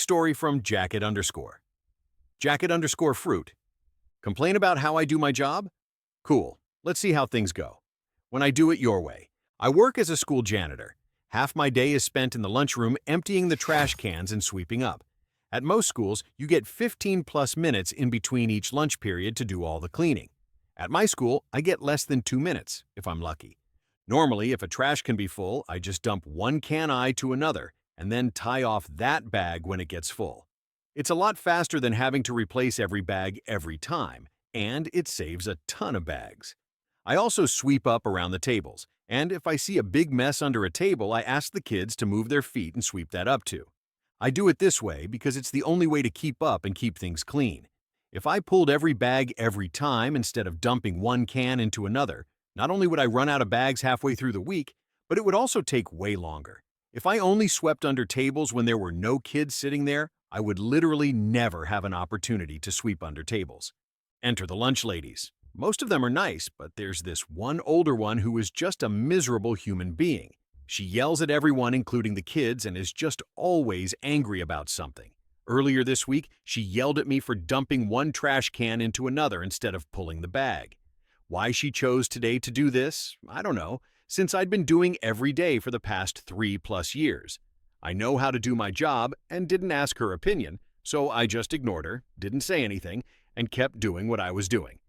Story from Jacket_Fruit. Complain about how I do my job? Cool. Let's see how things go. When I do it your way. I work as a school janitor. Half my day is spent in the lunchroom emptying the trash cans and sweeping up. At most schools, you get 15 plus minutes in between each lunch period to do all the cleaning. At my school, I get less than 2 minutes, if I'm lucky. Normally, if a trash can be full, I just dump one can to another and then tie off that bag when it gets full. It's a lot faster than having to replace every bag every time, and it saves a ton of bags. I also sweep up around the tables, and if I see a big mess under a table, I ask the kids to move their feet and sweep that up too. I do it this way because it's the only way to keep up and keep things clean. If I pulled every bag every time instead of dumping one can into another, not only would I run out of bags halfway through the week, but it would also take way longer. If I only swept under tables when there were no kids sitting there, I would literally never have an opportunity to sweep under tables. Enter the lunch ladies. Most of them are nice, but there's this one older one who is just a miserable human being. She yells at everyone, including the kids, and is just always angry about something. Earlier this week, she yelled at me for dumping one trash can into another instead of pulling the bag. Why she chose today to do this, I don't know, since I'd been doing every day for the past 3+ years. I know how to do my job and didn't ask her opinion, so I just ignored her, didn't say anything, and kept doing what I was doing.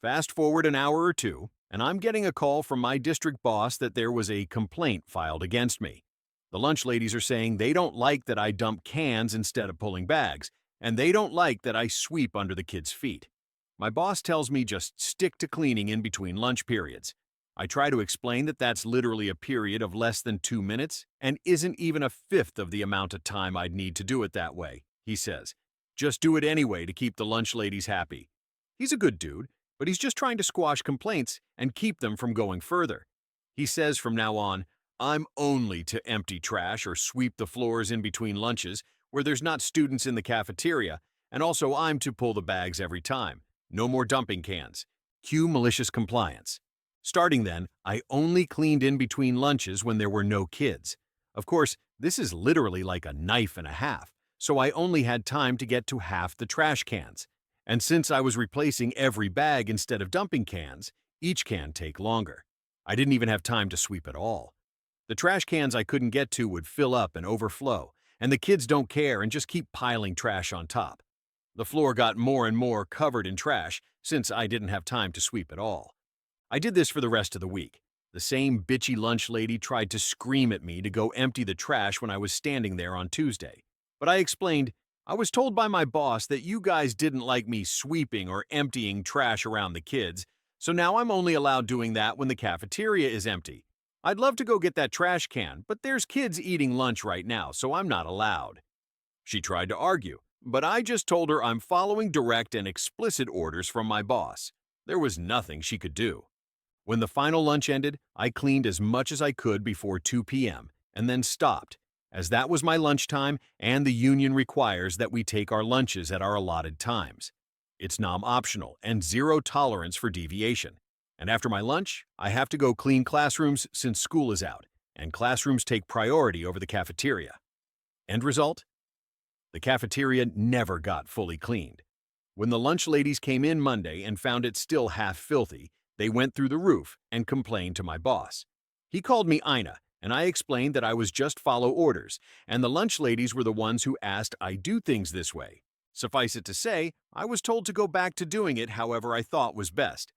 Fast forward an hour or two, and I'm getting a call from my district boss that there was a complaint filed against me. The lunch ladies are saying they don't like that I dump cans instead of pulling bags, and they don't like that I sweep under the kids' feet. My boss tells me just stick to cleaning in between lunch periods. I try to explain that that's literally a period of less than 2 minutes and isn't even a fifth of the amount of time I'd need to do it that way, he says. Just do it anyway to keep the lunch ladies happy. He's a good dude, but he's just trying to squash complaints and keep them from going further. He says from now on, I'm only to empty trash or sweep the floors in between lunches where there's not students in the cafeteria, and also I'm to pull the bags every time. No more dumping cans. Cue malicious compliance. Starting then, I only cleaned in between lunches when there were no kids. Of course, this is literally like a knife and a half, so I only had time to get to half the trash cans. And since I was replacing every bag instead of dumping cans, each can take longer. I didn't even have time to sweep at all. The trash cans I couldn't get to would fill up and overflow, and the kids don't care and just keep piling trash on top. The floor got more and more covered in trash since I didn't have time to sweep at all. I did this for the rest of the week. The same bitchy lunch lady tried to scream at me to go empty the trash when I was standing there on Tuesday. But I explained, I was told by my boss that you guys didn't like me sweeping or emptying trash around the kids, so now I'm only allowed doing that when the cafeteria is empty. I'd love to go get that trash can, but there's kids eating lunch right now, so I'm not allowed. She tried to argue, but I just told her I'm following direct and explicit orders from my boss. There was nothing she could do. When the final lunch ended, I cleaned as much as I could before 2 p.m. and then stopped, as that was my lunchtime and the union requires that we take our lunches at our allotted times. It's non-optional and zero tolerance for deviation. And after my lunch, I have to go clean classrooms since school is out, and classrooms take priority over the cafeteria. End result? The cafeteria never got fully cleaned. When the lunch ladies came in Monday and found it still half filthy, they went through the roof and complained to my boss. He called me Ina, and I explained that I was just follow orders, and the lunch ladies were the ones who asked I do things this way. Suffice it to say, I was told to go back to doing it however I thought was best.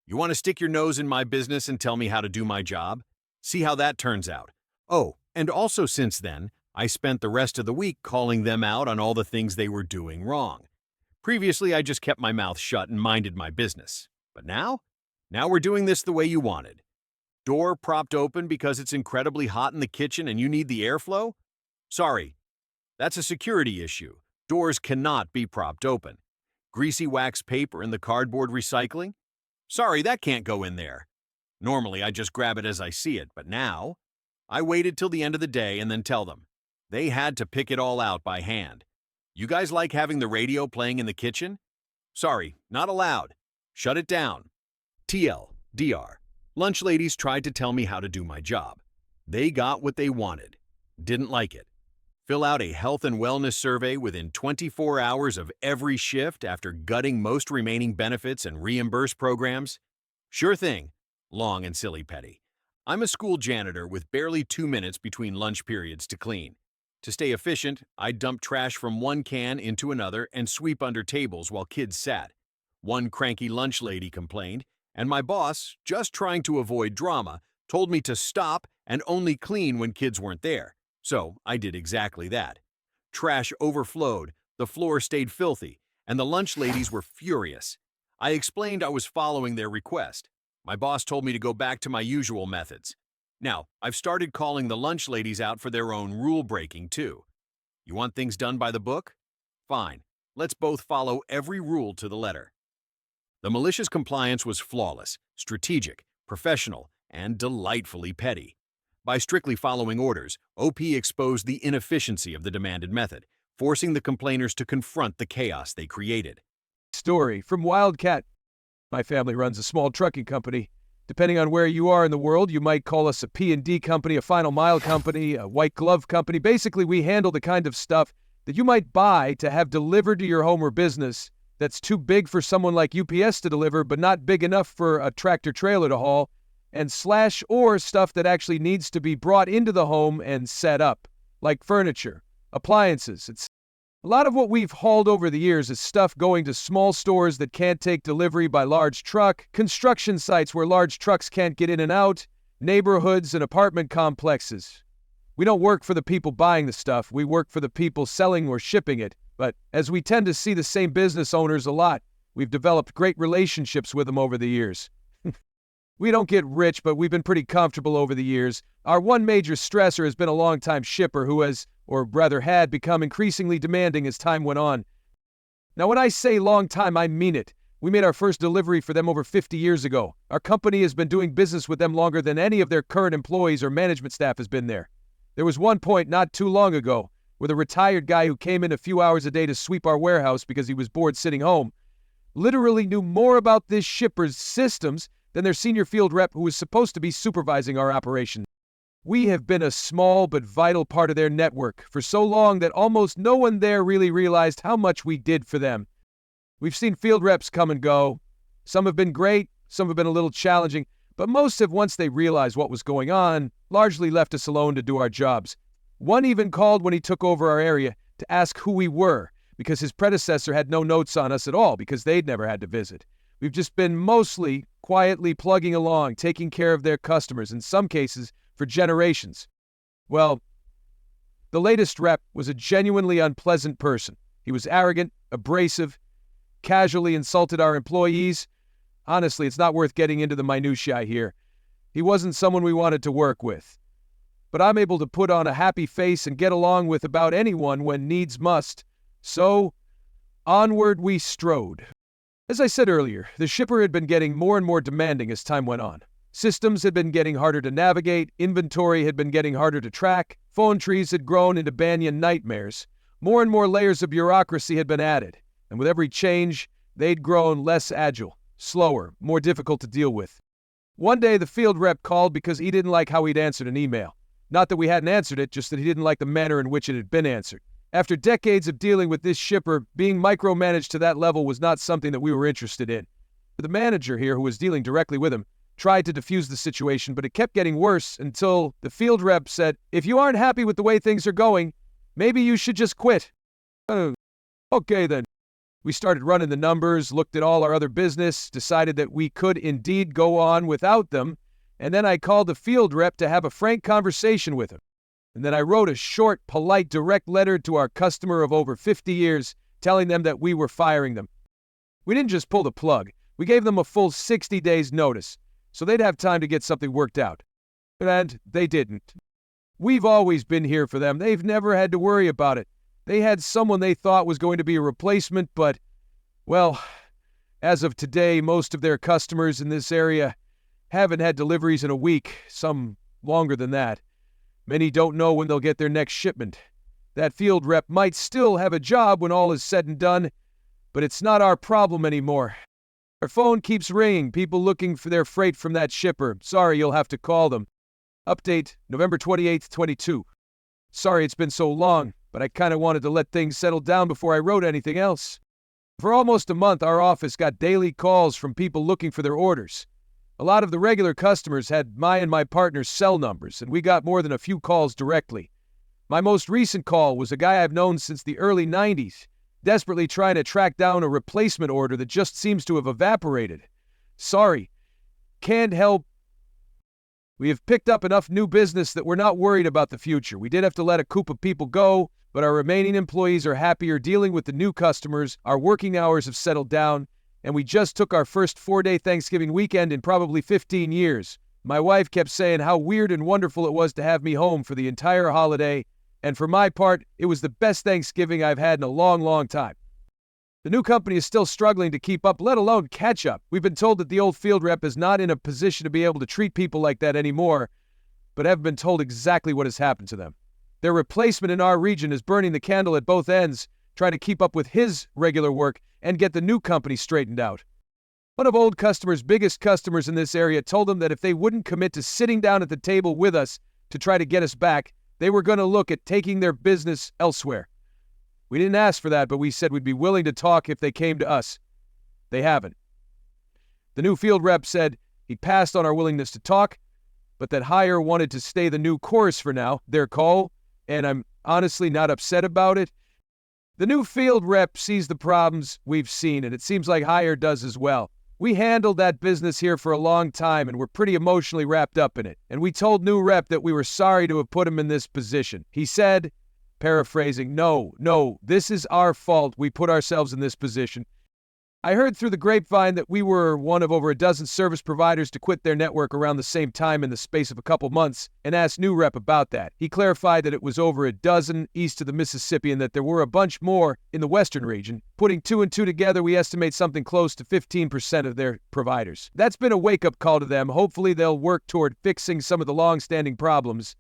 You want to stick your nose in my business and tell me how to do my job? See how that turns out. Oh, and also since then, I spent the rest of the week calling them out on all the things they were doing wrong. Previously, I just kept my mouth shut and minded my business. But now we're doing this the way you wanted. Door propped open because it's incredibly hot in the kitchen and you need the airflow? Sorry, that's a security issue. Doors cannot be propped open. Greasy wax paper in the cardboard recycling? Sorry, that can't go in there. Normally, I just grab it as I see it, but now, I waited till the end of the day and then tell them. They had to pick it all out by hand. You guys like having the radio playing in the kitchen? Sorry, not allowed. Shut it down. TLDR. Lunch ladies tried to tell me how to do my job. They got what they wanted. Didn't like it. Fill out a health and wellness survey within 24 hours of every shift after gutting most remaining benefits and reimburse programs? Sure thing. Long and silly petty. I'm a school janitor with barely 2 minutes between lunch periods to clean. To stay efficient, I dump trash from one can into another and sweep under tables while kids sat. One cranky lunch lady complained, and my boss, just trying to avoid drama, told me to stop and only clean when kids weren't there. So I did exactly that. Trash overflowed, the floor stayed filthy, and the lunch ladies were furious. I explained I was following their request. My boss told me to go back to my usual methods. Now, I've started calling the lunch ladies out for their own rule breaking too. You want things done by the book? Fine. Let's both follow every rule to the letter. The malicious compliance was flawless, strategic, professional, and delightfully petty. By strictly following orders, OP exposed the inefficiency of the demanded method, forcing the complainers to confront the chaos they created. Story from Wildcat. My family runs a small trucking company. Depending on where you are in the world, you might call us a P&D company, a final mile company, a white glove company. Basically, we handle the kind of stuff that you might buy to have delivered to your home or business that's too big for someone like UPS to deliver, but not big enough for a tractor trailer to haul, and slash or stuff that actually needs to be brought into the home and set up, like furniture, appliances. It's a lot of what we've hauled over the years is stuff going to small stores that can't take delivery by large truck, construction sites where large trucks can't get in and out, neighborhoods and apartment complexes. We don't work for the people buying the stuff, we work for the people selling or shipping it. But as we tend to see the same business owners a lot, we've developed great relationships with them over the years. We don't get rich, but we've been pretty comfortable over the years. Our one major stressor has been a long-time shipper who has, or rather had, become increasingly demanding as time went on. Now, when I say long time, I mean it. We made our first delivery for them over 50 years ago. Our company has been doing business with them longer than any of their current employees or management staff has been there. There was one point not too long ago where the retired guy who came in a few hours a day to sweep our warehouse because he was bored sitting home literally knew more about this shipper's systems than their senior field rep who was supposed to be supervising our operation. We have been a small but vital part of their network for so long that almost no one there really realized how much we did for them. We've seen field reps come and go. Some have been great, some have been a little challenging, but most have, once they realized what was going on, largely left us alone to do our jobs. One even called when he took over our area to ask who we were, because his predecessor had no notes on us at all because they'd never had to visit. We've just been mostly quietly plugging along, taking care of their customers, in some cases for generations. Well, the latest rep was a genuinely unpleasant person. He was arrogant, abrasive, casually insulted our employees. Honestly, it's not worth getting into the minutiae here. He wasn't someone we wanted to work with. But I'm able to put on a happy face and get along with about anyone when needs must. So, onward we strode. As I said earlier, the shipper had been getting more and more demanding as time went on. Systems had been getting harder to navigate, inventory had been getting harder to track, phone trees had grown into banyan nightmares. More and more layers of bureaucracy had been added, and with every change, they'd grown less agile, slower, more difficult to deal with. One day, the field rep called because he didn't like how we'd answered an email. Not that we hadn't answered it, just that he didn't like the manner in which it had been answered. After decades of dealing with this shipper, being micromanaged to that level was not something that we were interested in. The manager here, who was dealing directly with him, tried to defuse the situation, but it kept getting worse until the field rep said, "If you aren't happy with the way things are going, maybe you should just quit." Okay then. We started running the numbers, looked at all our other business, decided that we could indeed go on without them, and then I called the field rep to have a frank conversation with him. And then I wrote a short, polite, direct letter to our customer of over 50 years, telling them that we were firing them. We didn't just pull the plug. We gave them a full 60 days notice, so they'd have time to get something worked out. And they didn't. We've always been here for them. They've never had to worry about it. They had someone they thought was going to be a replacement, but, well, as of today, most of their customers in this area haven't had deliveries in a week, some longer than that. Many don't know when they'll get their next shipment. That field rep might still have a job when all is said and done, but it's not our problem anymore. Our phone keeps ringing, people looking for their freight from that shipper. Sorry, you'll have to call them. Update, November 28th, 22. Sorry it's been so long. but I kind of wanted to let things settle down before I wrote anything else. For almost a month, our office got daily calls from people looking for their orders. A lot of the regular customers had my and my partner's cell numbers, and we got more than a few calls directly. My most recent call was a guy I've known since the early 90s, desperately trying to track down a replacement order that just seems to have evaporated. Sorry, can't help. We have picked up enough new business that we're not worried about the future. We did have to let a group of people go, but our remaining employees are happier dealing with the new customers, our working hours have settled down, and we just took our first 4-day Thanksgiving weekend in probably 15 years. My wife kept saying how weird and wonderful it was to have me home for the entire holiday, and for my part, it was the best Thanksgiving I've had in a long, long time. The new company is still struggling to keep up, let alone catch up. We've been told that the old field rep is not in a position to be able to treat people like that anymore, but haven't been told exactly what has happened to them. Their replacement in our region is burning the candle at both ends, trying to keep up with his regular work and get the new company straightened out. One of old customers' biggest customers in this area told them that if they wouldn't commit to sitting down at the table with us to try to get us back, they were going to look at taking their business elsewhere. We didn't ask for that, but we said we'd be willing to talk if they came to us. They haven't. The new field rep said he passed on our willingness to talk, but that hire wanted to stay the new course for now, their call, and I'm honestly not upset about it. The new field rep sees the problems we've seen, and it seems like hire does as well. We handled that business here for a long time, and we're pretty emotionally wrapped up in it. And we told new rep that we were sorry to have put him in this position. He said, paraphrasing, no, this is our fault. We put ourselves in this position. I heard through the grapevine that we were one of over a dozen service providers to quit their network around the same time in the space of a couple months, and asked new rep about that. He clarified that it was over a dozen east of the Mississippi and that there were a bunch more in the western region. Putting 2 and 2 together, we estimate something close to 15% of their providers. That's been a wake-up call to them. Hopefully they'll work toward fixing some of the long-standing problems.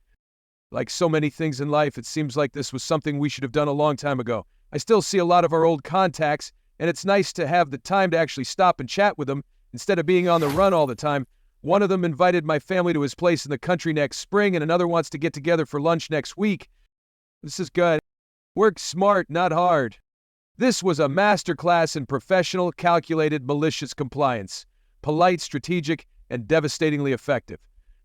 Like so many things in life, it seems like this was something we should have done a long time ago. I still see a lot of our old contacts, and it's nice to have the time to actually stop and chat with them instead of being on the run all the time. One of them invited my family to his place in the country next spring, and another wants to get together for lunch next week. This is good. Work smart, not hard. This was a masterclass in professional, calculated, malicious compliance. Polite, strategic, and devastatingly effective.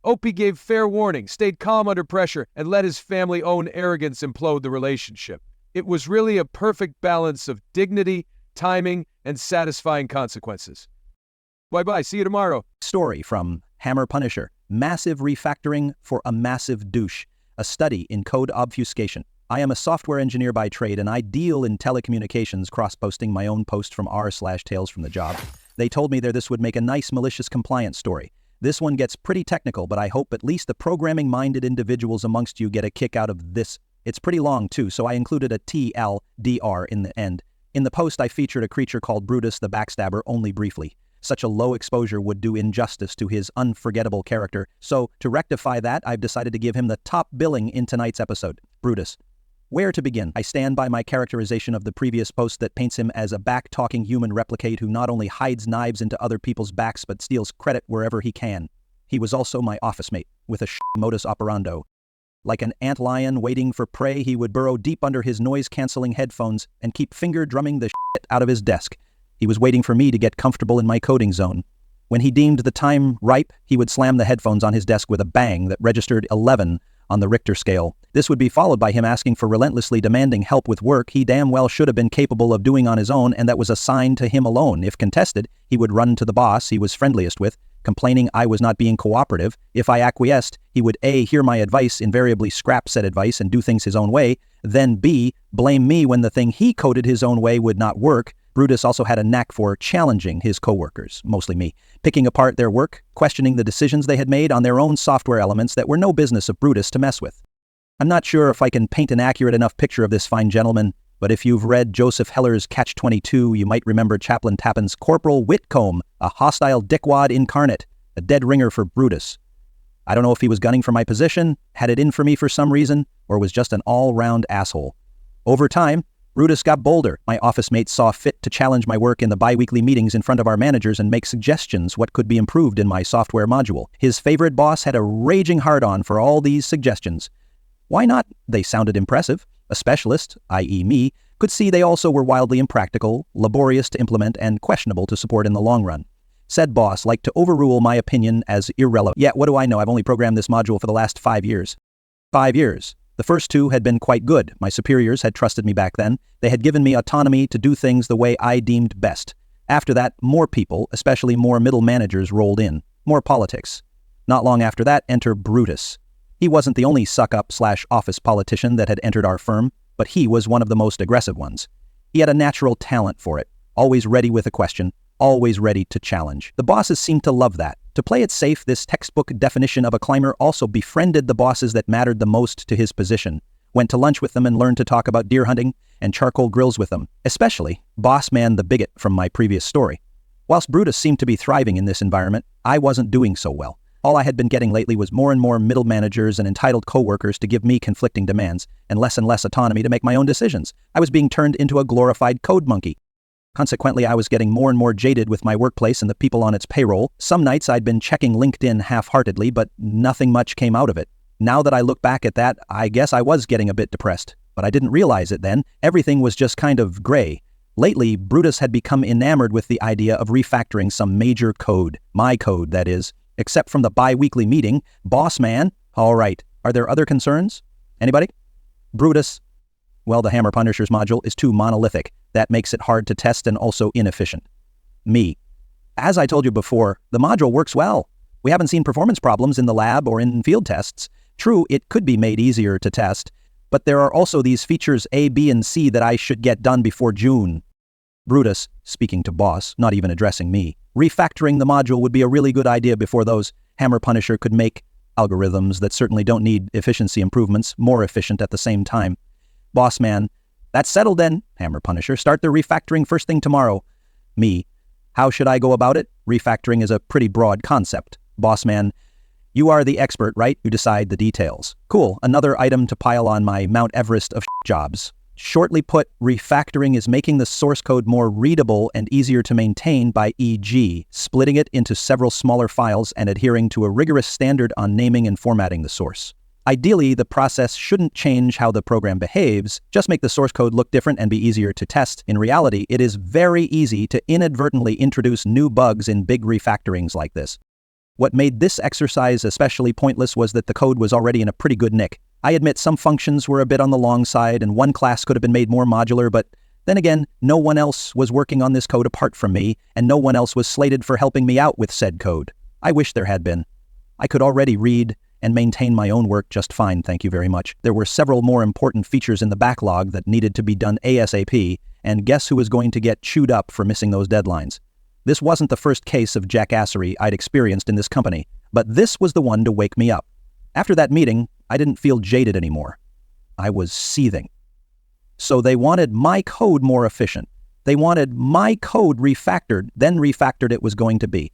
Opie gave fair warning, stayed calm under pressure, and let his family-owned arrogance implode the relationship. It was really a perfect balance of dignity, timing, and satisfying consequences. Bye-bye, see you tomorrow. Story from Hammer Punisher. Massive refactoring for a massive douche. A study in code obfuscation. I am a software engineer by trade, and I deal in telecommunications, cross-posting my own post from r/tales from the job. They told me this would make a nice malicious compliance story. This one gets pretty technical, but I hope at least the programming-minded individuals amongst you get a kick out of this. It's pretty long too, so I included a TLDR in the end. In the post, I featured a creature called Brutus the Backstabber only briefly. Such a low exposure would do injustice to his unforgettable character, so to rectify that, I've decided to give him the top billing in tonight's episode. Brutus. Where to begin? I stand by my characterization of the previous post that paints him as a back-talking human replicate who not only hides knives into other people's backs but steals credit wherever he can. He was also my office mate, with a modus operando. Like an antlion waiting for prey, he would burrow deep under his noise-canceling headphones and keep finger-drumming the shit out of his desk. He was waiting for me to get comfortable in my coding zone. When he deemed the time ripe, he would slam the headphones on his desk with a bang that registered 11 on the Richter scale. This would be followed by him asking for relentlessly demanding help with work he damn well should have been capable of doing on his own, and that was assigned to him alone. If contested, he would run to the boss he was friendliest with, complaining I was not being cooperative. If I acquiesced, he would A, hear my advice, invariably scrap said advice and do things his own way, then B, blame me when the thing he coded his own way would not work. Brutus also had a knack for challenging his coworkers, mostly me, picking apart their work, questioning the decisions they had made on their own software elements that were no business of Brutus to mess with. I'm not sure if I can paint an accurate enough picture of this fine gentleman, but if you've read Joseph Heller's Catch-22, you might remember Chaplain Tappan's Corporal Whitcomb, a hostile dickwad incarnate, a dead ringer for Brutus. I don't know if he was gunning for my position, had it in for me for some reason, or was just an all-round asshole. Over time, Brutus got bolder. My office mates saw fit to challenge my work in the bi-weekly meetings in front of our managers and make suggestions what could be improved in my software module. His favorite boss had a raging hard-on for all these suggestions. Why not? They sounded impressive. A specialist, i.e. me, could see they also were wildly impractical, laborious to implement, and questionable to support in the long run. Said boss liked to overrule my opinion as irrelevant. Yet what do I know? I've only programmed this module for the last 5 years. 5 years. The first 2 had been quite good. My superiors had trusted me back then. They had given me autonomy to do things the way I deemed best. After that, more people, especially more middle managers, rolled in. More politics. Not long after that, enter Brutus. He wasn't the only suck-up/office politician that had entered our firm, but he was one of the most aggressive ones. He had a natural talent for it, always ready with a question, always ready to challenge. The bosses seemed to love that. To play it safe, this textbook definition of a climber also befriended the bosses that mattered the most to his position, went to lunch with them and learned to talk about deer hunting and charcoal grills with them, especially Boss Man the Bigot from my previous story. Whilst Brutus seemed to be thriving in this environment, I wasn't doing so well. All I had been getting lately was more and more middle managers and entitled co-workers to give me conflicting demands and less autonomy to make my own decisions. I was being turned into a glorified code monkey. Consequently, I was getting more and more jaded with my workplace and the people on its payroll. Some nights I'd been checking LinkedIn half-heartedly, but nothing much came out of it. Now that I look back at that, I guess I was getting a bit depressed. But I didn't realize it then. Everything was just kind of gray. Lately, Brutus had become enamored with the idea of refactoring some major code. My code, that is. Except from the bi-weekly meeting, boss man, all right, are there other concerns? Anybody? Brutus. Well, the Hammer Punishers module is too monolithic. That makes it hard to test and also inefficient. Me. As I told you before, the module works well. We haven't seen performance problems in the lab or in field tests. True, it could be made easier to test, but there are also these features A, B, and C that I should get done before June. Brutus, speaking to boss, not even addressing me. Refactoring the module would be a really good idea before those Hammer Punisher could make algorithms that certainly don't need efficiency improvements more efficient at the same time. Boss man, that's settled then. Hammer Punisher, start the refactoring first thing tomorrow. Me, how should I go about it? Refactoring is a pretty broad concept. Boss man, you are the expert, right? You decide the details. Cool, another item to pile on my Mount Everest of jobs. Shortly put, refactoring is making the source code more readable and easier to maintain by e.g., splitting it into several smaller files and adhering to a rigorous standard on naming and formatting the source. Ideally, the process shouldn't change how the program behaves, just make the source code look different and be easier to test. In reality, it is very easy to inadvertently introduce new bugs in big refactorings like this. What made this exercise especially pointless was that the code was already in a pretty good nick. I admit some functions were a bit on the long side and one class could have been made more modular, but then again, no one else was working on this code apart from me, and no one else was slated for helping me out with said code. I wish there had been. I could already read and maintain my own work just fine, thank you very much. There were several more important features in the backlog that needed to be done ASAP, and guess who was going to get chewed up for missing those deadlines? This wasn't the first case of jackassery I'd experienced in this company, but this was the one to wake me up. After that meeting, I didn't feel jaded anymore. I was seething. So they wanted my code more efficient. They wanted my code refactored, then refactored it was going to be.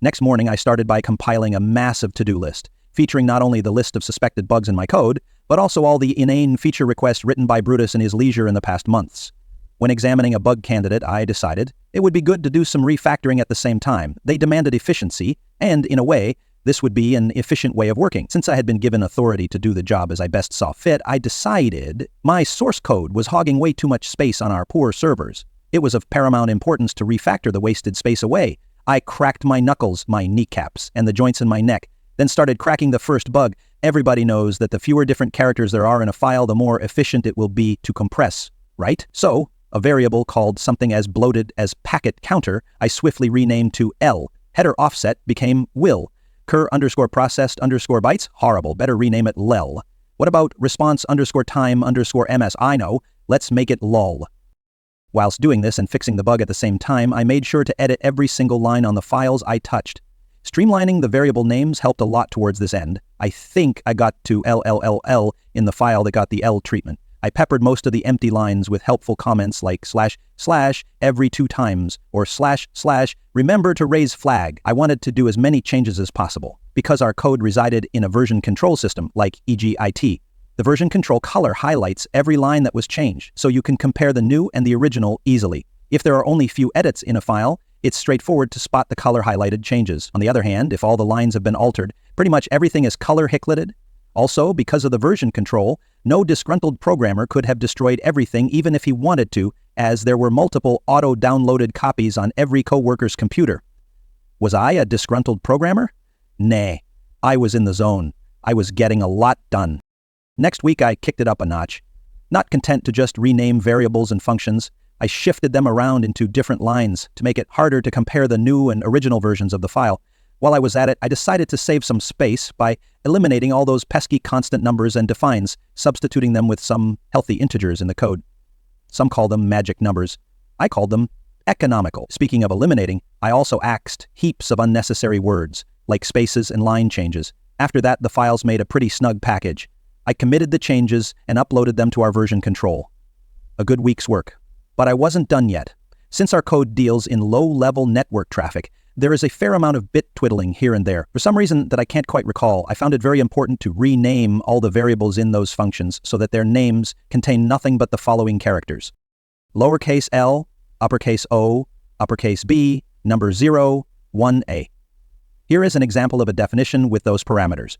Next morning, I started by compiling a massive to-do list, featuring not only the list of suspected bugs in my code, but also all the inane feature requests written by Brutus in his leisure in the past months. When examining a bug candidate, I decided it would be good to do some refactoring at the same time. They demanded efficiency, and in a way, this would be an efficient way of working. Since I had been given authority to do the job as I best saw fit, I decided my source code was hogging way too much space on our poor servers. It was of paramount importance to refactor the wasted space away. I cracked my knuckles, my kneecaps, and the joints in my neck, then started cracking the first bug. Everybody knows that the fewer different characters there are in a file, the more efficient it will be to compress, right? So, a variable called something as bloated as packet counter, I swiftly renamed to L. Header offset became will. Cur underscore processed underscore bytes? Horrible. Better rename it lel. What about response underscore time underscore ms? I know. Let's make it lol. Whilst doing this and fixing the bug at the same time, I made sure to edit every single line on the files I touched. Streamlining the variable names helped a lot towards this end. I think I got to LLLL in the file that got the L treatment. I peppered most of the empty lines with helpful comments like // every 2 times or // remember to raise flag. I wanted to do as many changes as possible. Because our code resided in a version control system like EGIT, the version control color highlights every line that was changed, so you can compare the new and the original easily. If there are only few edits in a file, it's straightforward to spot the color highlighted changes. On the other hand, if all the lines have been altered, pretty much everything is color highlighted. Also, because of the version control, no disgruntled programmer could have destroyed everything even if he wanted to, as there were multiple auto-downloaded copies on every coworker's computer. Was I a disgruntled programmer? Nay, I was in the zone. I was getting a lot done. Next week, I kicked it up a notch. Not content to just rename variables and functions, I shifted them around into different lines to make it harder to compare the new and original versions of the file. While I was at it, I decided to save some space by eliminating all those pesky constant numbers and defines, substituting them with some healthy integers in the code. Some call them magic numbers. I called them economical. Speaking of eliminating, I also axed heaps of unnecessary words, like spaces and line changes. After that, the files made a pretty snug package. I committed the changes and uploaded them to our version control. A good week's work. But I wasn't done yet. Since our code deals in low-level network traffic, there is a fair amount of bit twiddling here and there. For some reason that I can't quite recall, I found it very important to rename all the variables in those functions so that their names contain nothing but the following characters: lowercase l, uppercase O, uppercase B, number 0, 1A. Here is an example of a definition with those parameters.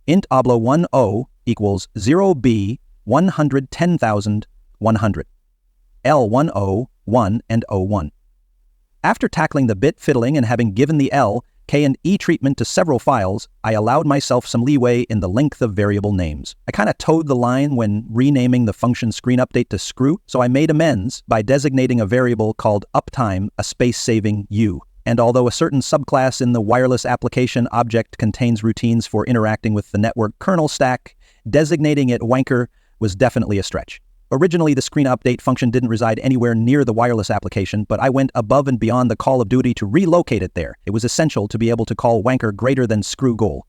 Int oblo 1O equals 0B 110,100. L10, 1, and O1. After tackling the bit fiddling and having given the L, K, and E treatment to several files, I allowed myself some leeway in the length of variable names. I kind of towed the line when renaming the function screen update to screw, so I made amends by designating a variable called uptime a space-saving U. And although a certain subclass in the wireless application object contains routines for interacting with the network kernel stack, designating it wanker was definitely a stretch. Originally, the screen update function didn't reside anywhere near the wireless application, but I went above and beyond the call of duty to relocate it there. It was essential to be able to call wanker greater than screw goal.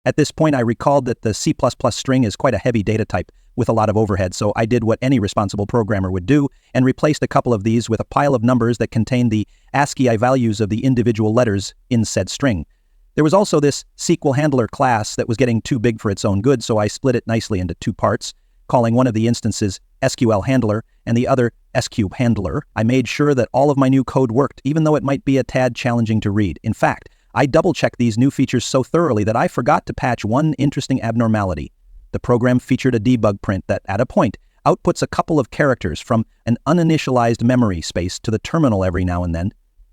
At this point, I recalled that the C++ string is quite a heavy data type with a lot of overhead, so I did what any responsible programmer would do and replaced a couple of these with a pile of numbers that contained the ASCII values of the individual letters in said string. There was also this SQL handler class that was getting too big for its own good, so I split it nicely into two parts, calling one of the instances SQL handler and the other SQ handler. I made sure that all of my new code worked, even though it might be a tad challenging to read. In fact, I double-checked these new features so thoroughly that I forgot to patch one interesting abnormality. The program featured a debug print that, at a point, outputs a couple of characters from an uninitialized memory space to the terminal every now and then.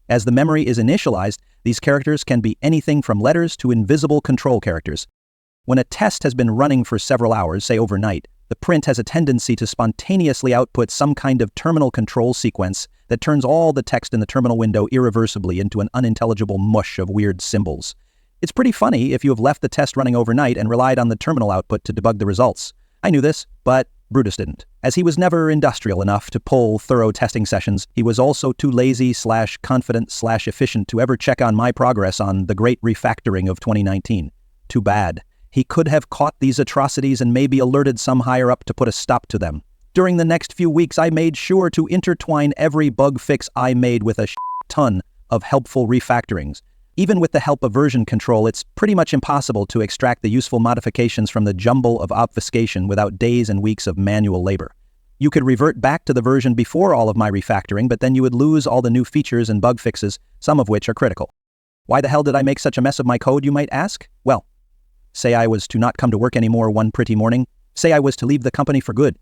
As the memory is initialized, these characters can be anything from letters to invisible control characters. When a test has been running for several hours, say overnight, the print has a tendency to spontaneously output some kind of terminal control sequence that turns all the text in the terminal window irreversibly into an unintelligible mush of weird symbols. It's pretty funny if you have left the test running overnight and relied on the terminal output to debug the results. I knew this, but Brutus didn't. As he was never industrial enough to pull thorough testing sessions, he was also too lazy/confident/efficient to ever check on my progress on the great refactoring of 2019. Too bad. He could have caught these atrocities and maybe alerted some higher up to put a stop to them. During the next few weeks, I made sure to intertwine every bug fix I made with a ton of helpful refactorings. Even with the help of version control, it's pretty much impossible to extract the useful modifications from the jumble of obfuscation without days and weeks of manual labor. You could revert back to the version before all of my refactoring, but then you would lose all the new features and bug fixes, some of which are critical. Why the hell did I make such a mess of my code, you might ask? Well, say I was to not come to work anymore one pretty morning. Say I was to leave the company for good.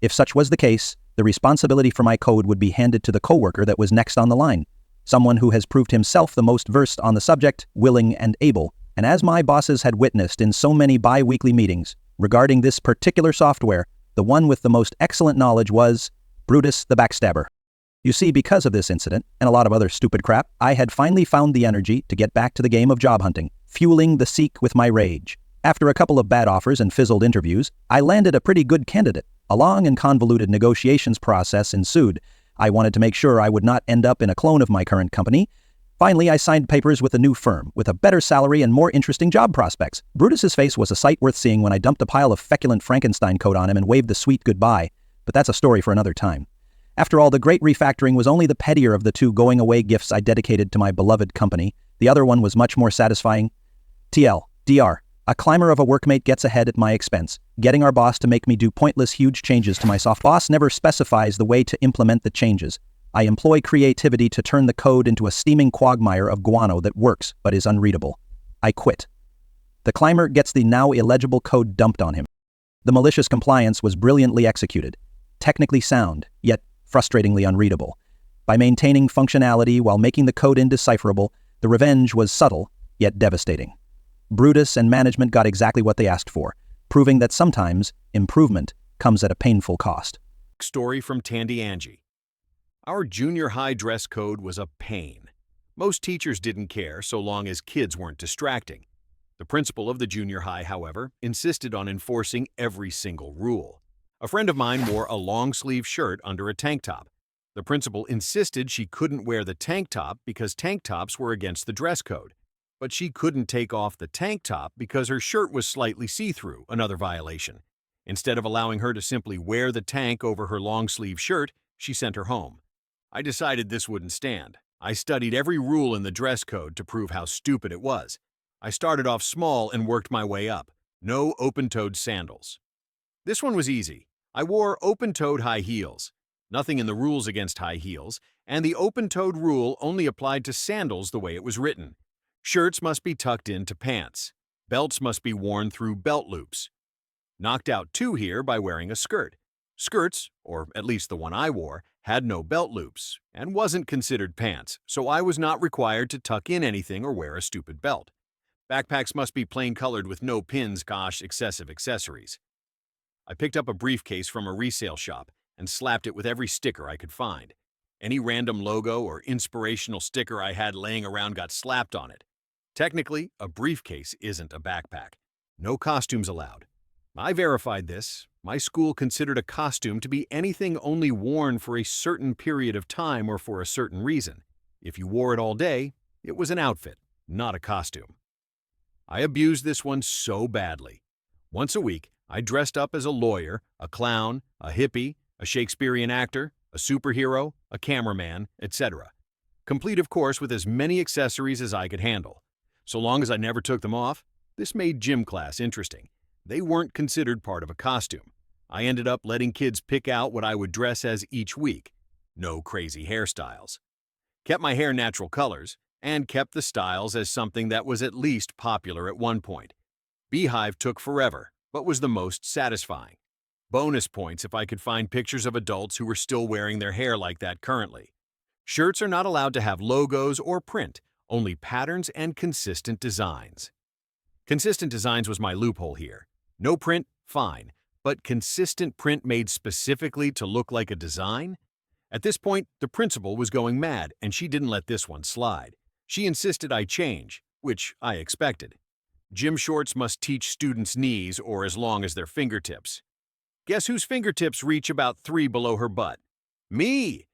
If such was the case, the responsibility for my code would be handed to the coworker that was next on the line, someone who has proved himself the most versed on the subject, willing and able. And as my bosses had witnessed in so many bi-weekly meetings regarding this particular software, the one with the most excellent knowledge was Brutus the Backstabber. You see, because of this incident, and a lot of other stupid crap, I had finally found the energy to get back to the game of job hunting, fueling the seek with my rage. After a couple of bad offers and fizzled interviews, I landed a pretty good candidate. A long and convoluted negotiations process ensued. I wanted to make sure I would not end up in a clone of my current company. Finally, I signed papers with a new firm, with a better salary and more interesting job prospects. Brutus's face was a sight worth seeing when I dumped a pile of feculent Frankenstein code on him and waved the sweet goodbye, but that's a story for another time. After all, the great refactoring was only the pettier of the two going-away gifts I dedicated to my beloved company. The other one was much more satisfying. DR. A climber of a workmate gets ahead at my expense, getting our boss to make me do pointless huge changes to my soft. Boss never specifies the way to implement the changes. I employ creativity to turn the code into a steaming quagmire of guano that works but is unreadable. I quit. The climber gets the now illegible code dumped on him. The malicious compliance was brilliantly executed, technically sound, yet frustratingly unreadable. By maintaining functionality while making the code indecipherable, the revenge was subtle, yet devastating. Brutus and management got exactly what they asked for, proving that sometimes improvement comes at a painful cost. Story from Tandy Angie. Our junior high dress code was a pain. Most teachers didn't care so long as kids weren't distracting. The principal of the junior high, however, insisted on enforcing every single rule. A friend of mine wore a long-sleeve shirt under a tank top. The principal insisted she couldn't wear the tank top because tank tops were against the dress code. But she couldn't take off the tank top because her shirt was slightly see-through, another violation. Instead of allowing her to simply wear the tank over her long-sleeve shirt, she sent her home. I decided this wouldn't stand. I studied every rule in the dress code to prove how stupid it was. I started off small and worked my way up. No open-toed sandals. This one was easy. I wore open-toed high heels. Nothing in the rules against high heels, and the open-toed rule only applied to sandals the way it was written. Shirts must be tucked into pants. Belts must be worn through belt loops. Knocked out two here by wearing a skirt. Skirts, or at least the one I wore, had no belt loops and wasn't considered pants, so I was not required to tuck in anything or wear a stupid belt. Backpacks must be plain colored with no pins, gosh, excessive accessories. I picked up a briefcase from a resale shop and slapped it with every sticker I could find. Any random logo or inspirational sticker I had laying around got slapped on it. Technically, a briefcase isn't a backpack. No costumes allowed. I verified this. My school considered a costume to be anything only worn for a certain period of time or for a certain reason. If you wore it all day, it was an outfit, not a costume. I abused this one so badly. Once a week, I dressed up as a lawyer, a clown, a hippie, a Shakespearean actor, a superhero, a cameraman, etc. Complete, of course, with as many accessories as I could handle. So long as I never took them off, this made gym class interesting. They weren't considered part of a costume. I ended up letting kids pick out what I would dress as each week. No crazy hairstyles. Kept my hair natural colors, and kept the styles as something that was at least popular at one point. Beehive took forever, but was the most satisfying. Bonus points if I could find pictures of adults who were still wearing their hair like that currently. Shirts are not allowed to have logos or print, only patterns and consistent designs. Consistent designs was my loophole here. No print, fine, but consistent print made specifically to look like a design? At this point, the principal was going mad, and she didn't let this one slide. She insisted I change, which I expected. Gym shorts must teach students' knees or as long as their fingertips. Guess whose fingertips reach about 3 below her butt? Me!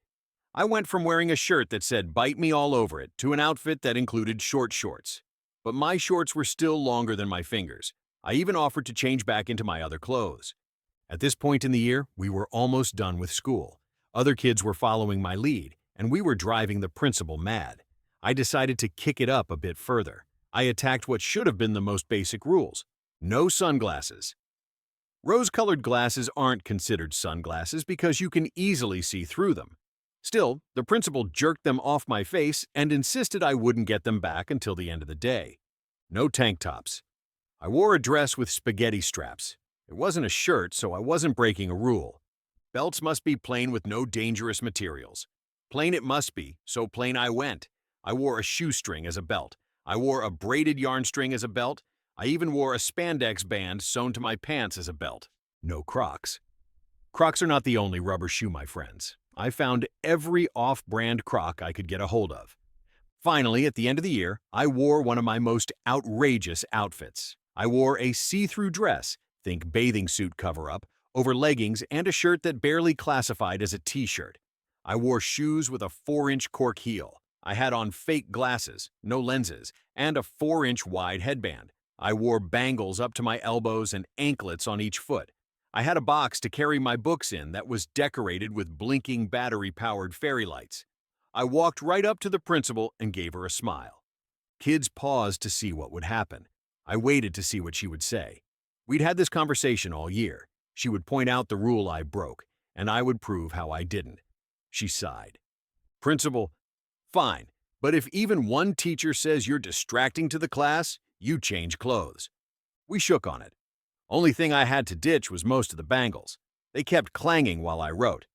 I went from wearing a shirt that said "bite me all over it" to an outfit that included short shorts. But my shorts were still longer than my fingers. I even offered to change back into my other clothes. At this point in the year, we were almost done with school. Other kids were following my lead, and we were driving the principal mad. I decided to kick it up a bit further. I attacked what should have been the most basic rules. No sunglasses. Rose-colored glasses aren't considered sunglasses because you can easily see through them. Still, the principal jerked them off my face and insisted I wouldn't get them back until the end of the day. No tank tops. I wore a dress with spaghetti straps. It wasn't a shirt, so I wasn't breaking a rule. Belts must be plain with no dangerous materials. Plain it must be, so plain I went. I wore a shoestring as a belt. I wore a braided yarn string as a belt. I even wore a spandex band sewn to my pants as a belt. No Crocs. Crocs are not the only rubber shoe, my friends. I found every off-brand Croc I could get a hold of. Finally, at the end of the year, I wore one of my most outrageous outfits. I wore a see-through dress, think bathing suit cover-up, over leggings and a shirt that barely classified as a t-shirt. I wore shoes with a 4-inch cork heel. I had on fake glasses, no lenses, and a 4-inch wide headband. I wore bangles up to my elbows and anklets on each foot. I had a box to carry my books in that was decorated with blinking battery-powered fairy lights. I walked right up to the principal and gave her a smile. Kids paused to see what would happen. I waited to see what she would say. We'd had this conversation all year. She would point out the rule I broke, and I would prove how I didn't. She sighed. Principal, fine, but if even one teacher says you're distracting to the class, you change clothes. We shook on it. Only thing I had to ditch was most of the bangles. They kept clanging while I wrote.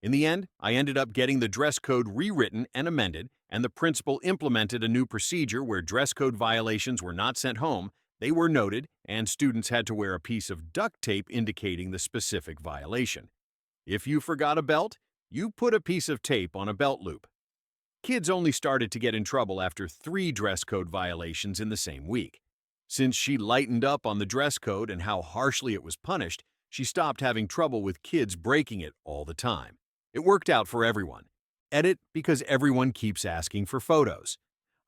In the end, I ended up getting the dress code rewritten and amended, and the principal implemented a new procedure where dress code violations were not sent home, they were noted, and students had to wear a piece of duct tape indicating the specific violation. If you forgot a belt, you put a piece of tape on a belt loop. Kids only started to get in trouble after 3 dress code violations in the same week. Since she lightened up on the dress code and how harshly it was punished, she stopped having trouble with kids breaking it all the time. It worked out for everyone. Edit because everyone keeps asking for photos.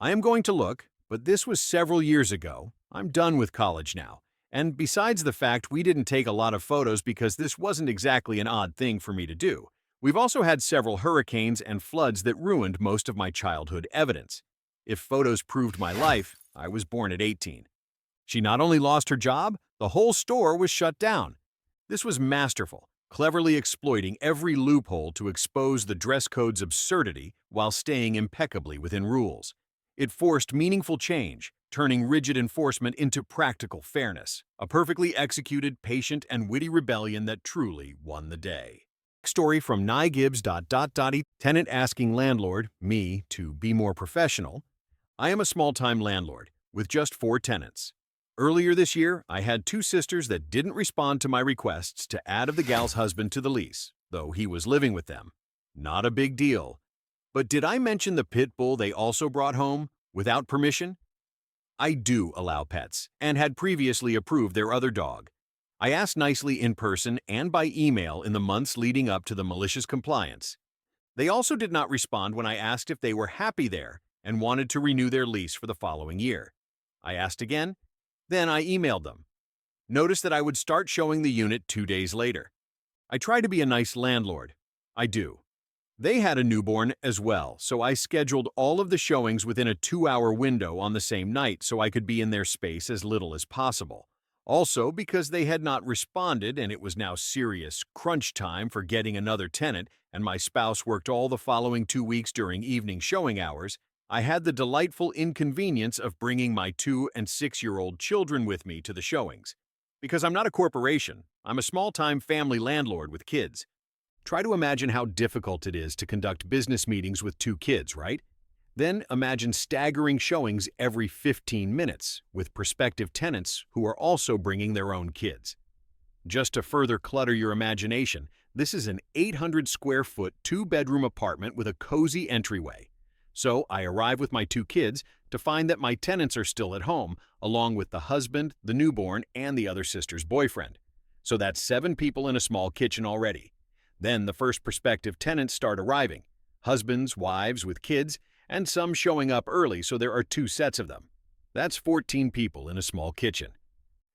I am going to look, but this was several years ago. I'm done with college now. And besides the fact we didn't take a lot of photos because this wasn't exactly an odd thing for me to do, we've also had several hurricanes and floods that ruined most of my childhood evidence. If photos proved my life, I was born at 18. She not only lost her job, the whole store was shut down. This was masterful, cleverly exploiting every loophole to expose the dress code's absurdity while staying impeccably within rules. It forced meaningful change, turning rigid enforcement into practical fairness, a perfectly executed, patient, and witty rebellion that truly won the day. Story from Gibbs. Tenant asking landlord, me, to be more professional. I am a small-time landlord with just 4 tenants. Earlier this year, I had 2 sisters that didn't respond to my requests to add of the gal's husband to the lease, though he was living with them. Not a big deal. But did I mention the pit bull they also brought home, without permission? I do allow pets, and had previously approved their other dog. I asked nicely in person and by email in the months leading up to the malicious compliance. They also did not respond when I asked if they were happy there and wanted to renew their lease for the following year. I asked again. Then I emailed them. Notice that I would start showing the unit 2 days later. I try to be a nice landlord. I do. They had a newborn as well, so I scheduled all of the showings within a 2-hour window on the same night so I could be in their space as little as possible. Also, because they had not responded and it was now serious crunch time for getting another tenant and my spouse worked all the following 2 weeks during evening showing hours, I had the delightful inconvenience of bringing my 2- and 6-year-old children with me to the showings. Because I'm not a corporation, I'm a small-time family landlord with kids. Try to imagine how difficult it is to conduct business meetings with 2 kids, right? Then imagine staggering showings every 15 minutes with prospective tenants who are also bringing their own kids. Just to further clutter your imagination, this is an 800-square-foot 2-bedroom apartment with a cozy entryway. So I arrive with my 2 kids to find that my tenants are still at home, along with the husband, the newborn, and the other sister's boyfriend. So that's 7 people in a small kitchen already. Then the first prospective tenants start arriving, husbands, wives with kids, and some showing up early, so there are 2 sets of them. That's 14 people in a small kitchen.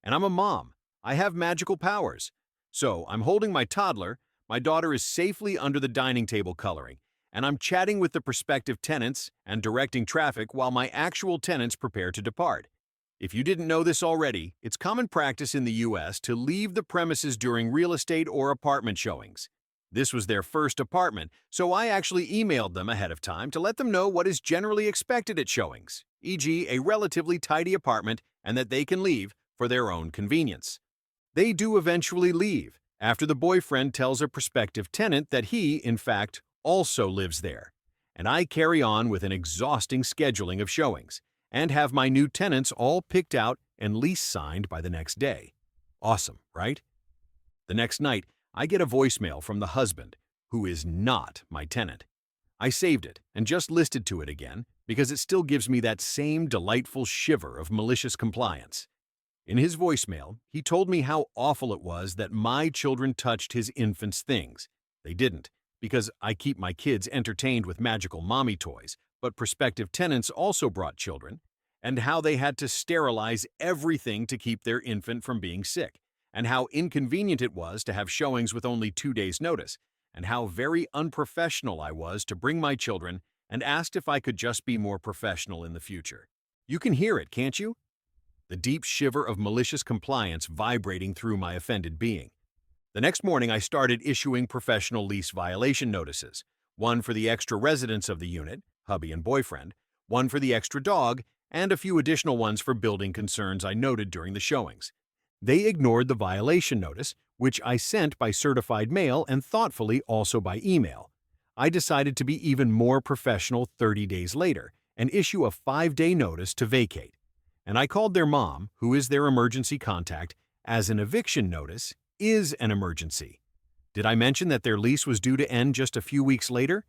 And I'm a mom. I have magical powers. So I'm holding my toddler, my daughter is safely under the dining table coloring, and I'm chatting with the prospective tenants and directing traffic while my actual tenants prepare to depart. If you didn't know this already, it's common practice in the U.S. to leave the premises during real estate or apartment showings. This was their first apartment, so I actually emailed them ahead of time to let them know what is generally expected at showings, e.g. a relatively tidy apartment and that they can leave for their own convenience. They do eventually leave, after the boyfriend tells a prospective tenant that he, in fact, also lives there, and I carry on with an exhausting scheduling of showings, and have my new tenants all picked out and lease signed by the next day. Awesome, right? The next night, I get a voicemail from the husband, who is not my tenant. I saved it and just listed to it again because it still gives me that same delightful shiver of malicious compliance. In his voicemail, he told me how awful it was that my children touched his infant's things. They didn't, because I keep my kids entertained with magical mommy toys, but prospective tenants also brought children, and how they had to sterilize everything to keep their infant from being sick, and how inconvenient it was to have showings with only 2 days' notice, and how very unprofessional I was to bring my children, and asked if I could just be more professional in the future. You can hear it, can't you? The deep shiver of malicious compliance vibrating through my offended being. The next morning, I started issuing professional lease violation notices, one for the extra residents of the unit, hubby and boyfriend, one for the extra dog, and a few additional ones for building concerns I noted during the showings. They ignored the violation notice, which I sent by certified mail and thoughtfully also by email. I decided to be even more professional 30 days later and issue a 5-day notice to vacate. And I called their mom, who is their emergency contact, as an eviction notice is an emergency. Did I mention that their lease was due to end just a few weeks later?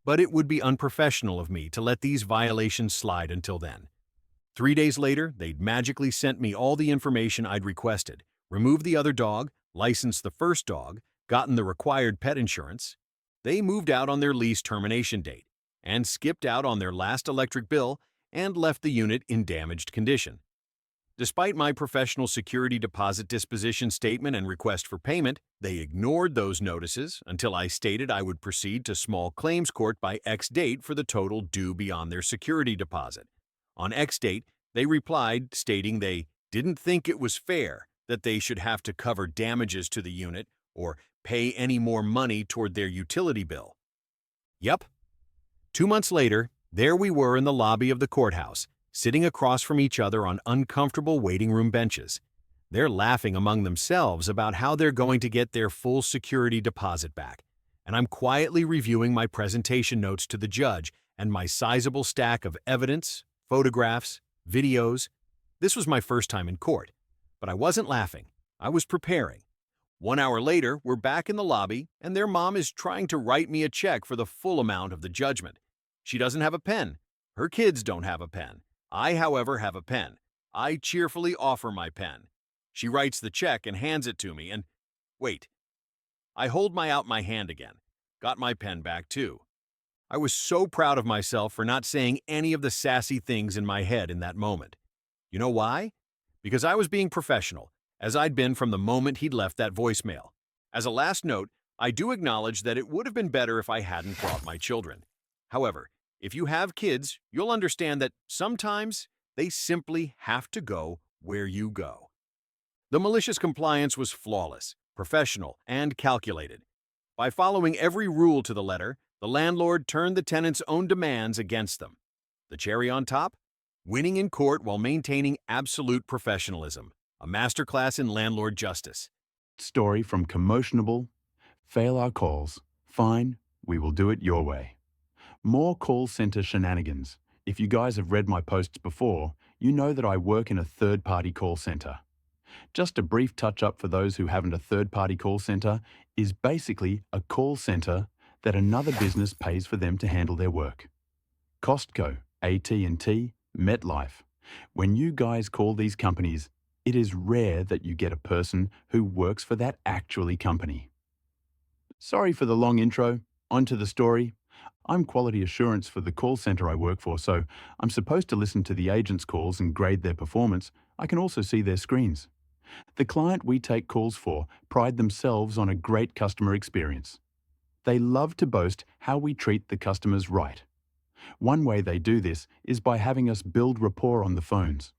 But it would be unprofessional of me to let these violations slide until then. 3 days later, they'd magically sent me all the information I'd requested, removed the other dog, licensed the first dog, gotten the required pet insurance. They moved out on their lease termination date, and skipped out on their last electric bill and left the unit in damaged condition. Despite my professional security deposit disposition statement and request for payment, they ignored those notices until I stated I would proceed to small claims court by X date for the total due beyond their security deposit. On X date, they replied stating they didn't think it was fair that they should have to cover damages to the unit or pay any more money toward their utility bill. Yep. 2 months later, there we were in the lobby of the courthouse, sitting across from each other on uncomfortable waiting room benches. They're laughing among themselves about how they're going to get their full security deposit back, and I'm quietly reviewing my presentation notes to the judge and my sizable stack of evidence, photographs, videos. This was my first time in court, but I wasn't laughing. I was preparing. 1 hour later, we're back in the lobby, and their mom is trying to write me a check for the full amount of the judgment. She doesn't have a pen. Her kids don't have a pen. I, however, have a pen. I cheerfully offer my pen. She writes the check and hands it to me, and wait. I hold out my hand again. Got my pen back, too. I was so proud of myself for not saying any of the sassy things in my head in that moment. You know why? Because I was being professional, as I'd been from the moment he'd left that voicemail. As a last note, I do acknowledge that it would have been better if I hadn't brought my children. However, if you have kids, you'll understand that sometimes they simply have to go where you go. The malicious compliance was flawless, professional, and calculated. By following every rule to the letter, the landlord turned the tenant's own demands against them. The cherry on top? Winning in court while maintaining absolute professionalism. A masterclass in landlord justice. Story from Commotionable. Fail our calls. Fine, we will do it your way. More call center shenanigans. If you guys have read my posts before, you know that I work in a third-party call center. Just a brief touch-up for those who haven't. A third-party call center is basically a call center that another business pays for them to handle their work. Costco, AT&T, MetLife. When you guys call these companies, it is rare that you get a person who works for that actually company. Sorry for the long intro. On to the story. I'm quality assurance for the call center I work for, so I'm supposed to listen to the agents' calls and grade their performance. I can also see their screens. The client we take calls for pride themselves on a great customer experience. They love to boast how we treat the customers right. One way they do this is by having us build rapport on the phones.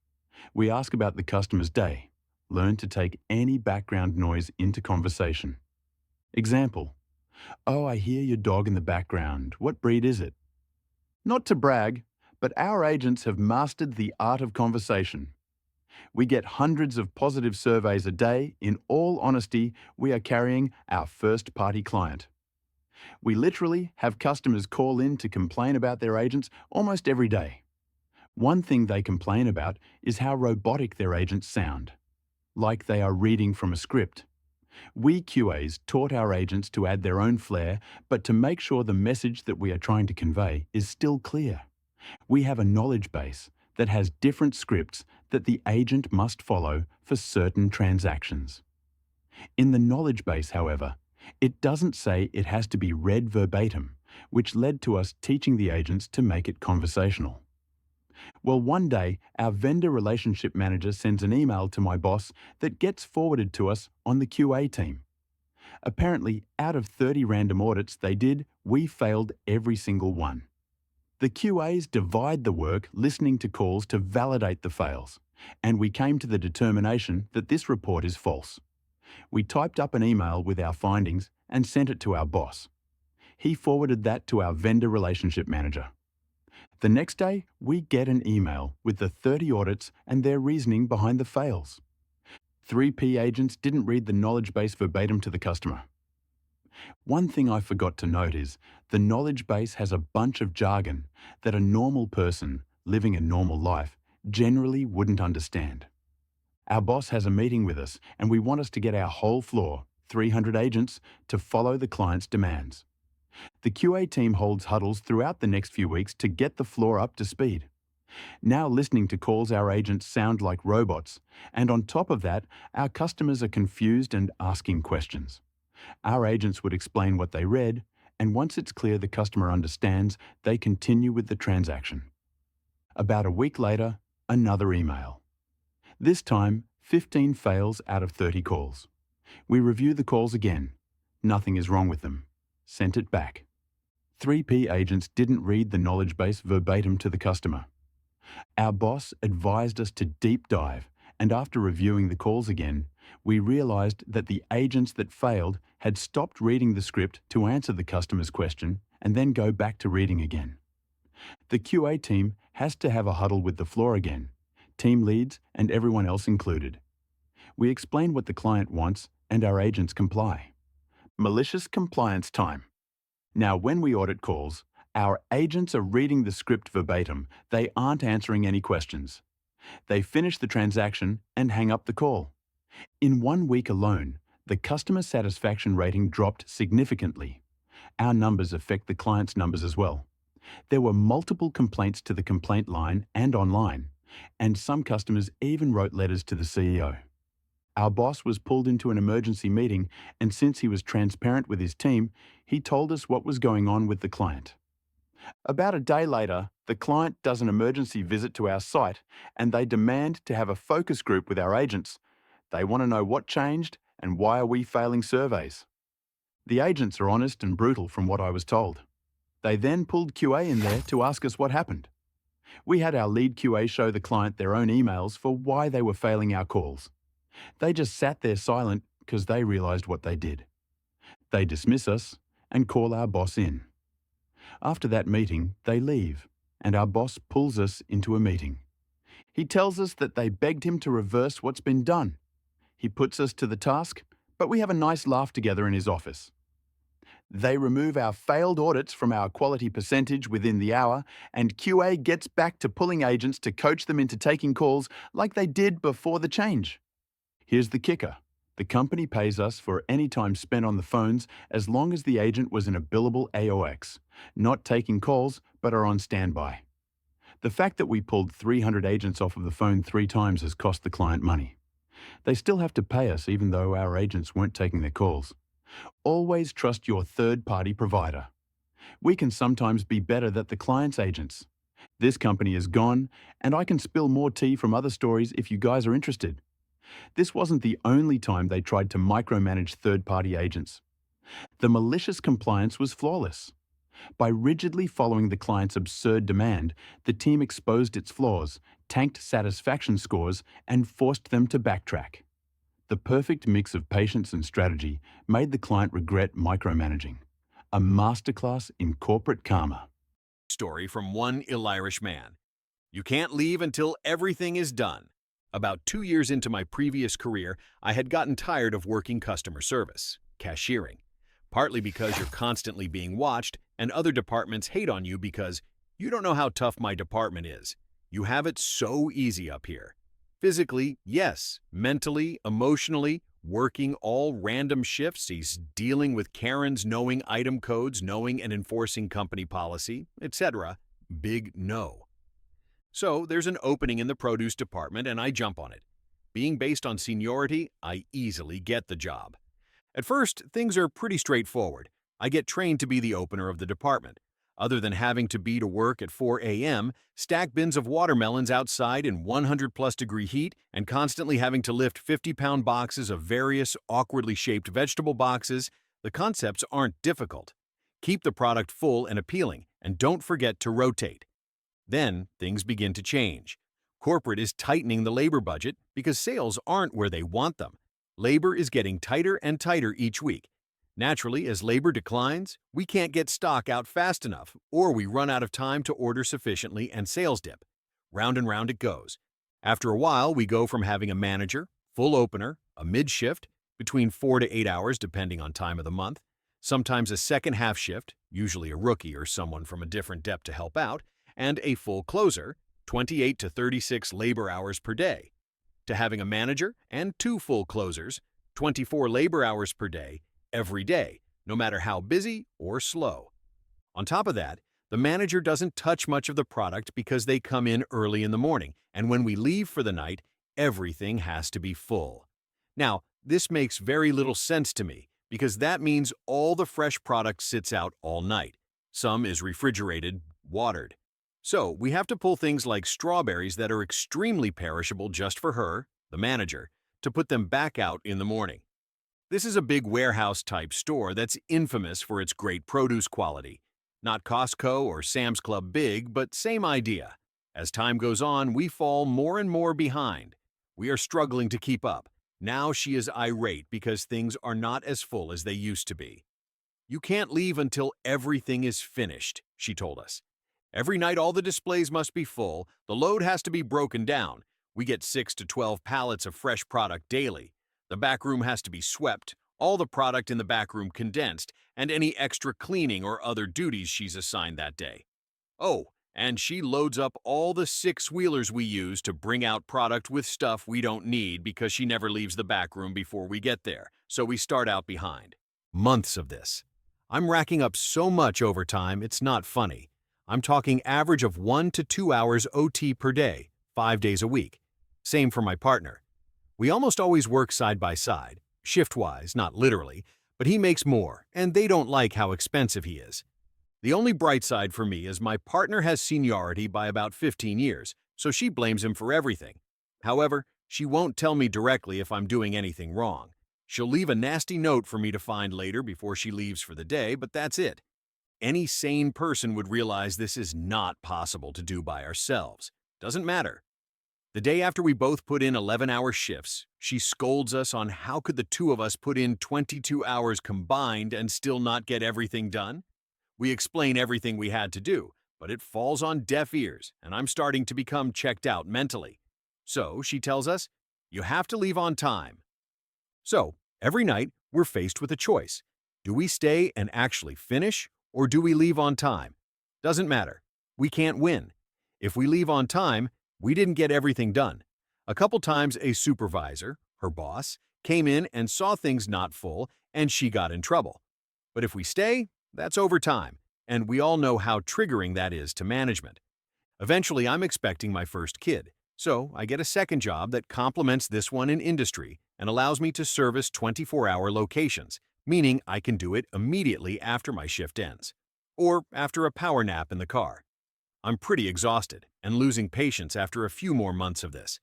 We ask about the customer's day, learn to take any background noise into conversation. Example: "Oh, I hear your dog in the background. What breed is it?" Not to brag, but our agents have mastered the art of conversation. We get hundreds of positive surveys a day. In all honesty, we are carrying our first-party client. We literally have customers call in to complain about their agents almost every day. One thing they complain about is how robotic their agents sound, like they are reading from a script. We QAs taught our agents to add their own flair, but to make sure the message that we are trying to convey is still clear. We have a knowledge base that has different scripts that the agent must follow for certain transactions. In the knowledge base, however, it doesn't say it has to be read verbatim, which led to us teaching the agents to make it conversational. Well, one day, our vendor relationship manager sends an email to my boss that gets forwarded to us on the QA team. Apparently, out of 30 random audits they did, we failed every single one. The QAs divide the work listening to calls to validate the fails, and we came to the determination that this report is false. We typed up an email with our findings and sent it to our boss. He forwarded that to our vendor relationship manager. The next day, we get an email with the 30 audits and their reasoning behind the fails. 3P agents didn't read the knowledge base verbatim to the customer. One thing I forgot to note is the knowledge base has a bunch of jargon that a normal person living a normal life generally wouldn't understand. Our boss has a meeting with us and we want us to get our whole floor, 300 agents, to follow the client's demands. The QA team holds huddles throughout the next few weeks to get the floor up to speed. Now listening to calls, our agents sound like robots, and on top of that, our customers are confused and asking questions. Our agents would explain what they read, and once it's clear the customer understands, they continue with the transaction. About a week later, another email. This time, 15 fails out of 30 calls. We review the calls again. Nothing is wrong with them. Sent it back. 3P agents didn't read the knowledge base verbatim to the customer. Our boss advised us to deep dive, and after reviewing the calls again, we realized that the agents that failed had stopped reading the script to answer the customer's question and then go back to reading again. The QA team has to have a huddle with the floor again, team leads and everyone else included. We explain what the client wants and our agents comply. Malicious compliance time. Now, when we audit calls, our agents are reading the script verbatim. They aren't answering any questions. They finish the transaction and hang up the call. In 1 week alone, the customer satisfaction rating dropped significantly. Our numbers affect the client's numbers as well. There were multiple complaints to the complaint line and online, and some customers even wrote letters to the CEO. Our boss was pulled into an emergency meeting, and since he was transparent with his team, he told us what was going on with the client. About a day later, the client does an emergency visit to our site, and they demand to have a focus group with our agents. They want to know what changed and why are we failing surveys. The agents are honest and brutal from what I was told. They then pulled QA in there to ask us what happened. We had our lead QA show the client their own emails for why they were failing our calls. They just sat there silent because they realized what they did. They dismiss us and call our boss in. After that meeting, they leave, and our boss pulls us into a meeting. He tells us that they begged him to reverse what's been done. He puts us to the task, but we have a nice laugh together in his office. They remove our failed audits from our quality percentage within the hour, and QA gets back to pulling agents to coach them into taking calls like they did before the change. Here's the kicker. The company pays us for any time spent on the phones as long as the agent was in a billable AOX, not taking calls but are on standby. The fact that we pulled 300 agents off of the phone 3 times has cost the client money. They still have to pay us even though our agents weren't taking their calls. Always trust your third-party provider. We can sometimes be better than the client's agents. This company is gone, and I can spill more tea from other stories if you guys are interested. This wasn't the only time they tried to micromanage third-party agents. The malicious compliance was flawless. By rigidly following the client's absurd demand, the team exposed its flaws, tanked satisfaction scores, and forced them to backtrack. The perfect mix of patience and strategy made the client regret micromanaging. A masterclass in corporate karma. Story from one ill-Irish man. You can't leave until everything is done. About 2 years into my previous career, I had gotten tired of working customer service, cashiering, partly because you're constantly being watched and other departments hate on you because you don't know how tough my department is. You have it so easy up here. Physically, yes. Mentally, emotionally, working all random shifts, he's dealing with Karens, knowing item codes, knowing and enforcing company policy, etc. Big no. So there's an opening in the produce department and I jump on it. Being based on seniority, I easily get the job. At first, things are pretty straightforward. I get trained to be the opener of the department. Other than having to be to work at 4 a.m., stack bins of watermelons outside in 100+ degree heat, and constantly having to lift 50-pound boxes of various awkwardly shaped vegetable boxes, the concepts aren't difficult. Keep the product full and appealing, and don't forget to rotate. Then, things begin to change. Corporate is tightening the labor budget because sales aren't where they want them. Labor is getting tighter and tighter each week. Naturally, as labor declines, we can't get stock out fast enough, or we run out of time to order sufficiently and sales dip. Round and round it goes. After a while, we go from having a manager, full opener, a mid-shift, between 4 to 8 hours depending on time of the month, sometimes a second half shift, usually a rookie or someone from a different depth to help out, and a full closer, 28 to 36 labor hours per day, to having a manager and 2 full closers, 24 labor hours per day, every day, no matter how busy or slow. On top of that, the manager doesn't touch much of the product because they come in early in the morning, and when we leave for the night, everything has to be full. Now, this makes very little sense to me because that means all the fresh product sits out all night. Some is refrigerated, watered. So we have to pull things like strawberries that are extremely perishable just for her, the manager, to put them back out in the morning. This is a big warehouse-type store that's infamous for its great produce quality. Not Costco or Sam's Club big, but same idea. As time goes on, we fall more and more behind. We are struggling to keep up. Now she is irate because things are not as full as they used to be. "You can't leave until everything is finished," she told us. "Every night all the displays must be full, the load has to be broken down. We get 6 to 12 pallets of fresh product daily. The back room has to be swept, all the product in the back room condensed, and any extra cleaning or other duties she's assigned that day. Oh, and she loads up all the 6-wheelers we use to bring out product with stuff we don't need because she never leaves the back room before we get there, so we start out behind." Months of this. I'm racking up so much overtime, it's not funny. I'm talking average of 1 to 2 hours OT per day, 5 days a week. Same for my partner. We almost always work side by side, shift-wise, not literally, but he makes more, and they don't like how expensive he is. The only bright side for me is my partner has seniority by about 15 years, so she blames him for everything. However, she won't tell me directly if I'm doing anything wrong. She'll leave a nasty note for me to find later before she leaves for the day, but that's it. Any sane person would realize this is not possible to do by ourselves. Doesn't matter. The day after we both put in 11-hour shifts, she scolds us on how could the two of us put in 22 hours combined and still not get everything done? We explain everything we had to do, but it falls on deaf ears, and I'm starting to become checked out mentally. So she tells us, "You have to leave on time." So every night, we're faced with a choice. Do we stay and actually finish, or do we leave on time? Doesn't matter. We can't win. If we leave on time, we didn't get everything done. A couple times a supervisor, her boss, came in and saw things not full, and she got in trouble. But if we stay, that's overtime, and we all know how triggering that is to management. Eventually, I'm expecting my first kid, so I get a second job that complements this one in industry and allows me to service 24-hour locations, meaning I can do it immediately after my shift ends, or after a power nap in the car. I'm pretty exhausted and losing patience after a few more months of this.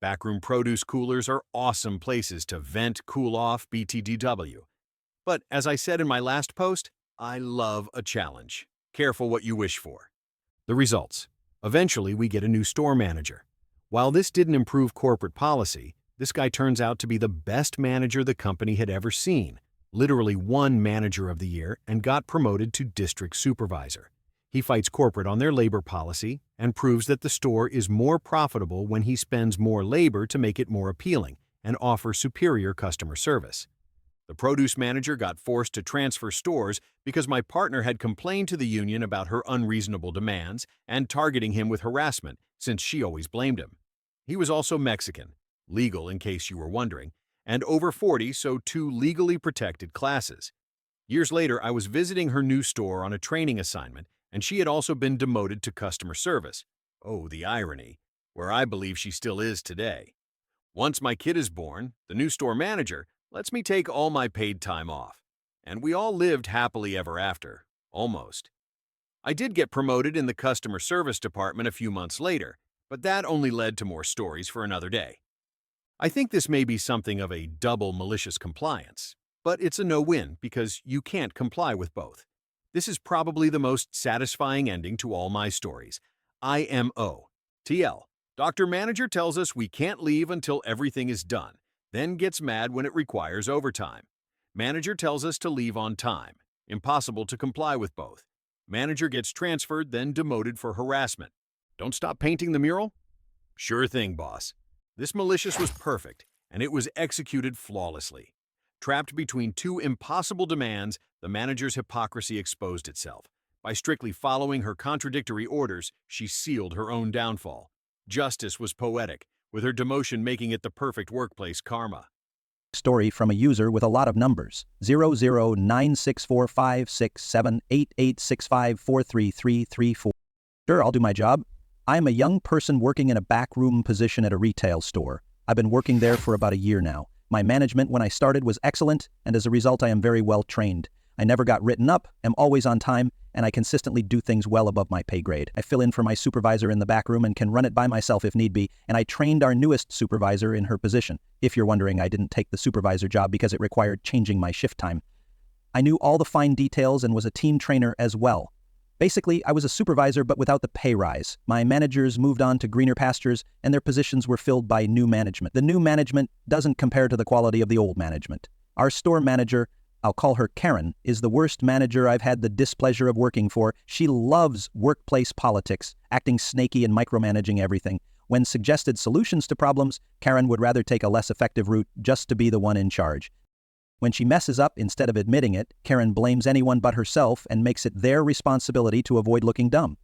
Backroom produce coolers are awesome places to vent, cool off, BTDW. But as I said in my last post, I love a challenge. Careful what you wish for. The results. Eventually, we get a new store manager. While this didn't improve corporate policy, this guy turns out to be the best manager the company had ever seen. Literally won Manager of the Year and got promoted to district supervisor. He fights corporate on their labor policy and proves that the store is more profitable when he spends more labor to make it more appealing and offer superior customer service. The produce manager got forced to transfer stores because my partner had complained to the union about her unreasonable demands and targeting him with harassment since she always blamed him. He was also Mexican, legal in case you were wondering, and over 40, so 2 legally protected classes. Years later, I was visiting her new store on a training assignment, and she had also been demoted to customer service. Oh, the irony, where I believe she still is today. Once my kid is born, the new store manager lets me take all my paid time off, and we all lived happily ever after, almost. I did get promoted in the customer service department a few months later, but that only led to more stories for another day. I think this may be something of a double malicious compliance, but it's a no-win because you can't comply with both. This is probably the most satisfying ending to all my stories. IMO. TL. Dr. Manager tells us we can't leave until everything is done, then gets mad when it requires overtime. Manager tells us to leave on time. Impossible to comply with both. Manager gets transferred, then demoted for harassment. Don't stop painting the mural? Sure thing, boss. This malicious was perfect, and it was executed flawlessly. Trapped between two impossible demands, the manager's hypocrisy exposed itself. By strictly following her contradictory orders, she sealed her own downfall. Justice was poetic, with her demotion making it the perfect workplace karma. Story from a user with a lot of numbers: 009645678865433334. Sure, I'll do my job. I'm a young person working in a backroom position at a retail store. I've been working there for about a year now. My management when I started was excellent, and as a result I am very well trained. I never got written up, am always on time, and I consistently do things well above my pay grade. I fill in for my supervisor in the back room and can run it by myself if need be, and I trained our newest supervisor in her position. If you're wondering, I didn't take the supervisor job because it required changing my shift time. I knew all the fine details and was a team trainer as well. Basically, I was a supervisor but without the pay rise. My managers moved on to greener pastures, and their positions were filled by new management. The new management doesn't compare to the quality of the old management. Our store manager, I'll call her Karen, is the worst manager I've had the displeasure of working for. She loves workplace politics, acting snaky and micromanaging everything. When suggested solutions to problems, Karen would rather take a less effective route just to be the one in charge. When she messes up, instead of admitting it, Karen blames anyone but herself and makes it their responsibility to avoid looking dumb.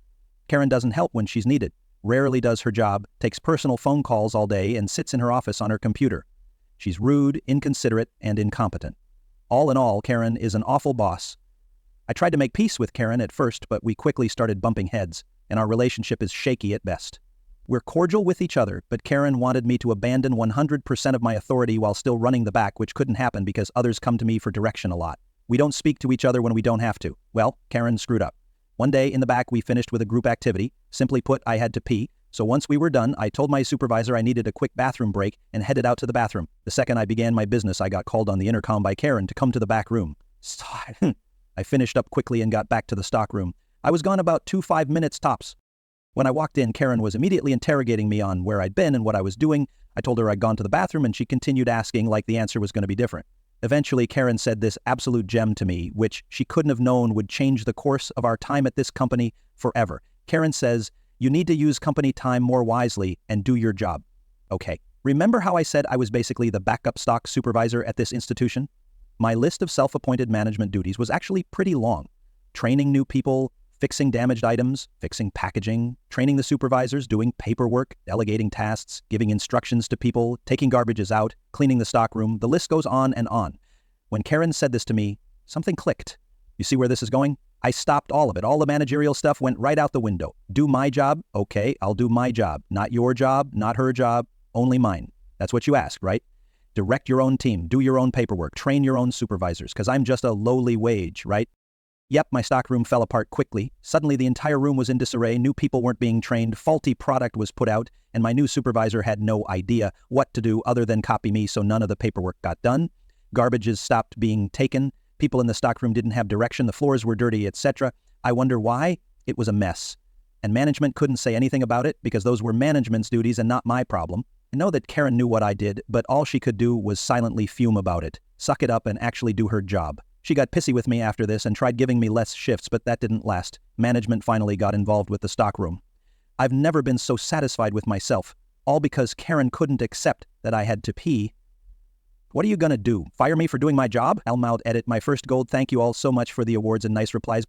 Karen doesn't help when she's needed, rarely does her job, takes personal phone calls all day, and sits in her office on her computer. She's rude, inconsiderate, and incompetent. All in all, Karen is an awful boss. I tried to make peace with Karen at first, but we quickly started bumping heads, and our relationship is shaky at best. We're cordial with each other, but Karen wanted me to abandon 100% of my authority while still running the back, which couldn't happen because others come to me for direction a lot. We don't speak to each other when we don't have to. Well, Karen screwed up. One day in the back, we finished with a group activity. Simply put, I had to pee. So once we were done, I told my supervisor I needed a quick bathroom break and headed out to the bathroom. The second I began my business, I got called on the intercom by Karen to come to the back room. I finished up quickly and got back to the stock room. I was gone about 5 minutes tops. When I walked in, Karen was immediately interrogating me on where I'd been and what I was doing. I told her I'd gone to the bathroom, and she continued asking like the answer was going to be different. Eventually, Karen said this absolute gem to me, which she couldn't have known would change the course of our time at this company forever. Karen says, "You need to use company time more wisely and do your job." Okay, remember how I said I was basically the backup stock supervisor at this institution? My list of self-appointed management duties was actually pretty long. Training new people, fixing damaged items, fixing packaging, training the supervisors, doing paperwork, delegating tasks, giving instructions to people, taking garbages out, cleaning the stockroom. The list goes on and on. When Karen said this to me, something clicked. You see where this is going? I stopped all of it. All the managerial stuff went right out the window. Do my job? Okay, I'll do my job. Not your job, not her job, only mine. That's what you ask, right? Direct your own team, do your own paperwork, train your own supervisors, because I'm just a lowly wage, right? Yep, my stockroom fell apart quickly. Suddenly the entire room was in disarray, new people weren't being trained, faulty product was put out, and my new supervisor had no idea what to do other than copy me, so none of the paperwork got done. Garbages stopped being taken, people in the stockroom didn't have direction, the floors were dirty, etc. I wonder why? It was a mess. And management couldn't say anything about it because those were management's duties and not my problem. I know that Karen knew what I did, but all she could do was silently fume about it, suck it up and actually do her job. She got pissy with me after this and tried giving me less shifts, but that didn't last. Management finally got involved with the stockroom. I've never been so satisfied with myself, all because Karen couldn't accept that I had to pee. What are you gonna do? Fire me for doing my job? Almout edit, my first gold. Thank you all so much for the awards and nice replies.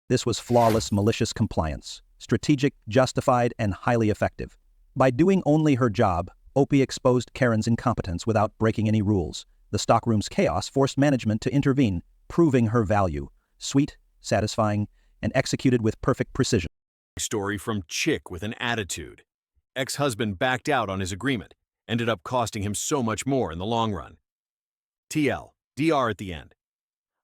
This was flawless malicious compliance. Strategic, justified, and highly effective. By doing only her job, Opie exposed Karen's incompetence without breaking any rules. The stockroom's chaos forced management to intervene, proving her value. Sweet, satisfying, and executed with perfect precision. Story from Chick with an attitude. Ex-husband backed out on his agreement. Ended up costing him so much more in the long run. TL, DR at the end.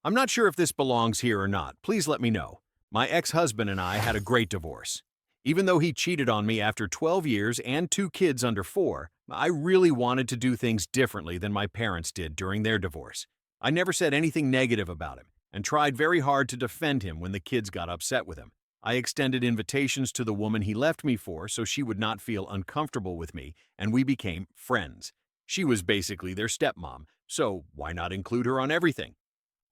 I'm not sure if this belongs here or not. Please let me know. My ex-husband and I had a great divorce. Even though he cheated on me after 12 years and 2 kids under 4, I really wanted to do things differently than my parents did during their divorce. I never said anything negative about him and tried very hard to defend him when the kids got upset with him. I extended invitations to the woman he left me for so she would not feel uncomfortable with me, and we became friends. She was basically their stepmom, so why not include her on everything?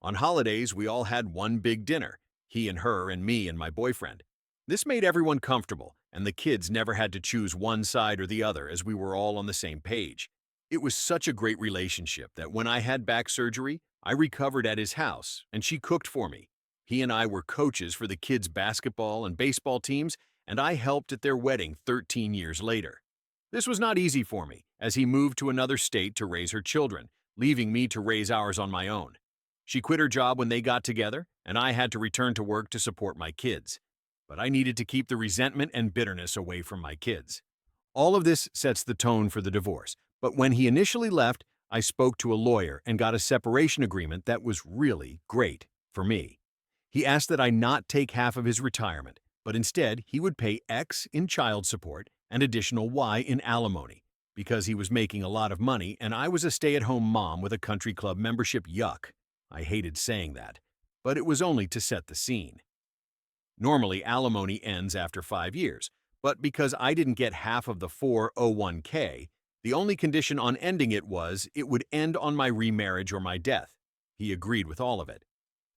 On holidays, we all had one big dinner, he and her and me and my boyfriend. This made everyone comfortable, and the kids never had to choose one side or the other as we were all on the same page. It was such a great relationship that when I had back surgery, I recovered at his house, and she cooked for me. He and I were coaches for the kids' basketball and baseball teams, and I helped at their wedding 13 years later. This was not easy for me, as he moved to another state to raise her children, leaving me to raise ours on my own. She quit her job when they got together, and I had to return to work to support my kids. But I needed to keep the resentment and bitterness away from my kids. All of this sets the tone for the divorce, but when he initially left, I spoke to a lawyer and got a separation agreement that was really great for me. He asked that I not take half of his retirement, but instead he would pay X in child support and additional Y in alimony, because he was making a lot of money and I was a stay-at-home mom with a country club membership. Yuck. I hated saying that, but it was only to set the scene. Normally, alimony ends after 5 years, but because I didn't get half of the 401k, the only condition on ending it was it would end on my remarriage or my death. He agreed with all of it.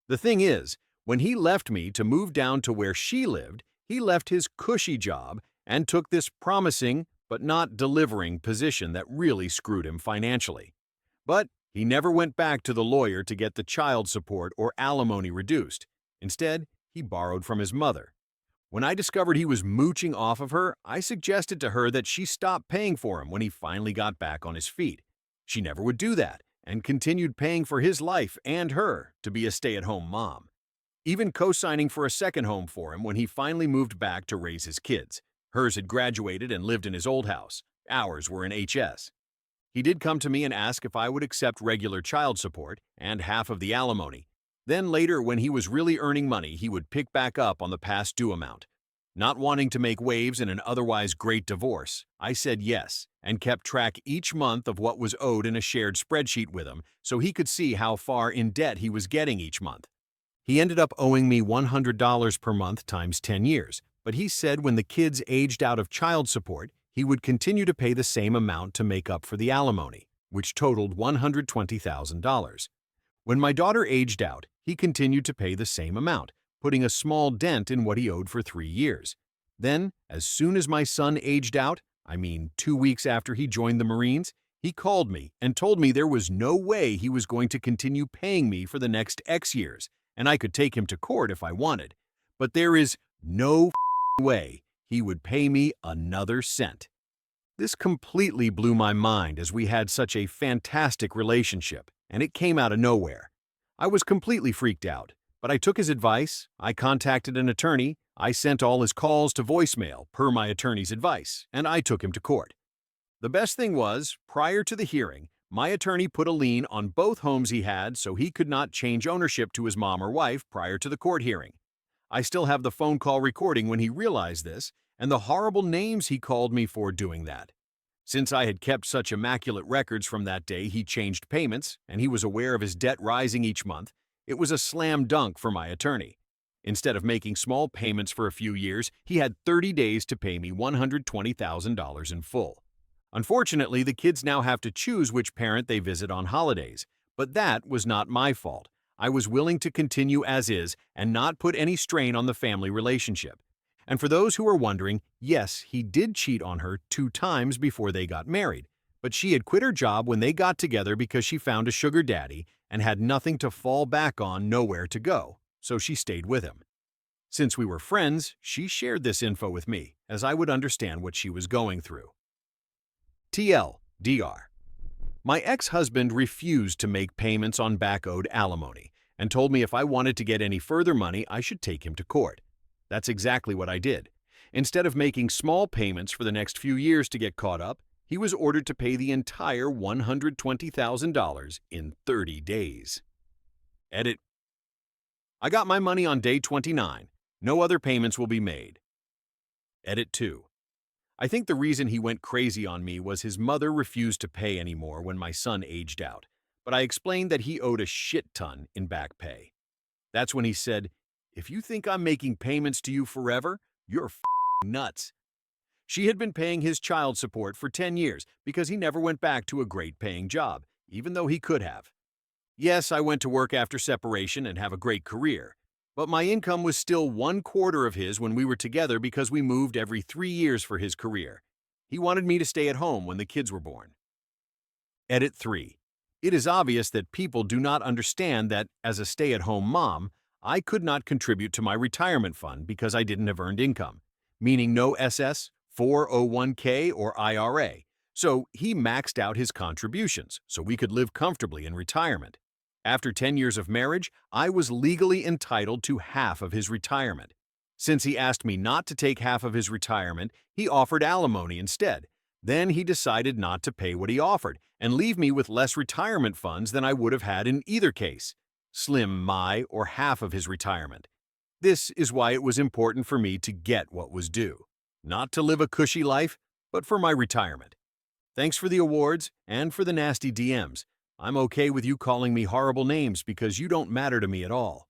The thing is, when he left me to move down to where she lived, he left his cushy job and took this promising but not delivering position that really screwed him financially. But he never went back to the lawyer to get the child support or alimony reduced. Instead, he borrowed from his mother. When I discovered he was mooching off of her, I suggested to her that she stop paying for him when he finally got back on his feet. She never would do that and continued paying for his life and her to be a stay-at-home mom, even co-signing for a second home for him when he finally moved back to raise his kids. Hers had graduated and lived in his old house. Ours were in HS. He did come to me and ask if I would accept regular child support and half of the alimony. Then later, when he was really earning money, he would pick back up on the past due amount. Not wanting to make waves in an otherwise great divorce, I said yes and kept track each month of what was owed in a shared spreadsheet with him so he could see how far in debt he was getting each month. He ended up owing me $100 per month times 10 years, but he said when the kids aged out of child support, he would continue to pay the same amount to make up for the alimony, which totaled $120,000. When my daughter aged out, he continued to pay the same amount, putting a small dent in what he owed for 3 years. Then, as soon as my son aged out, 2 weeks after he joined the Marines, he called me and told me there was no way he was going to continue paying me for the next X years, and I could take him to court if I wanted. But there is no way he would pay me another cent. This completely blew my mind as we had such a fantastic relationship, and it came out of nowhere. I was completely freaked out, but I took his advice, I contacted an attorney, I sent all his calls to voicemail per my attorney's advice, and I took him to court. The best thing was, prior to the hearing, my attorney put a lien on both homes he had so he could not change ownership to his mom or wife prior to the court hearing. I still have the phone call recording when he realized this, and the horrible names he called me for doing that. Since I had kept such immaculate records from that day he changed payments, and he was aware of his debt rising each month, it was a slam dunk for my attorney. Instead of making small payments for a few years, he had 30 days to pay me $120,000 in full. Unfortunately, the kids now have to choose which parent they visit on holidays, but that was not my fault. I was willing to continue as is and not put any strain on the family relationship. And for those who are wondering, yes, he did cheat on her 2 times before they got married, but she had quit her job when they got together because she found a sugar daddy and had nothing to fall back on, nowhere to go, so she stayed with him. Since we were friends, she shared this info with me, as I would understand what she was going through. TLDR. My ex-husband refused to make payments on back-owed alimony and told me if I wanted to get any further money, I should take him to court. That's exactly what I did. Instead of making small payments for the next few years to get caught up, he was ordered to pay the entire $120,000 in 30 days. Edit. I got my money on day 29. No other payments will be made. Edit 2. I think the reason he went crazy on me was his mother refused to pay anymore when my son aged out, but I explained that he owed a shit ton in back pay. That's when he said, "If you think I'm making payments to you forever, you're f***ing nuts." She had been paying his child support for 10 years because he never went back to a great paying job, even though he could have. Yes, I went to work after separation and have a great career, but my income was still 1/4 of his when we were together because we moved every 3 years for his career. He wanted me to stay at home when the kids were born. Edit 3. It is obvious that people do not understand that, as a stay-at-home mom, I could not contribute to my retirement fund because I didn't have earned income, meaning no SS, 401k, or IRA. So he maxed out his contributions so we could live comfortably in retirement. After 10 years of marriage, I was legally entitled to half of his retirement. Since he asked me not to take half of his retirement, he offered alimony instead. Then he decided not to pay what he offered and leave me with less retirement funds than I would have had in either case. Slim my or half of his retirement. This is why it was important for me to get what was due. Not to live a cushy life, but for my retirement. Thanks for the awards and for the nasty DMs. I'm okay with you calling me horrible names because you don't matter to me at all.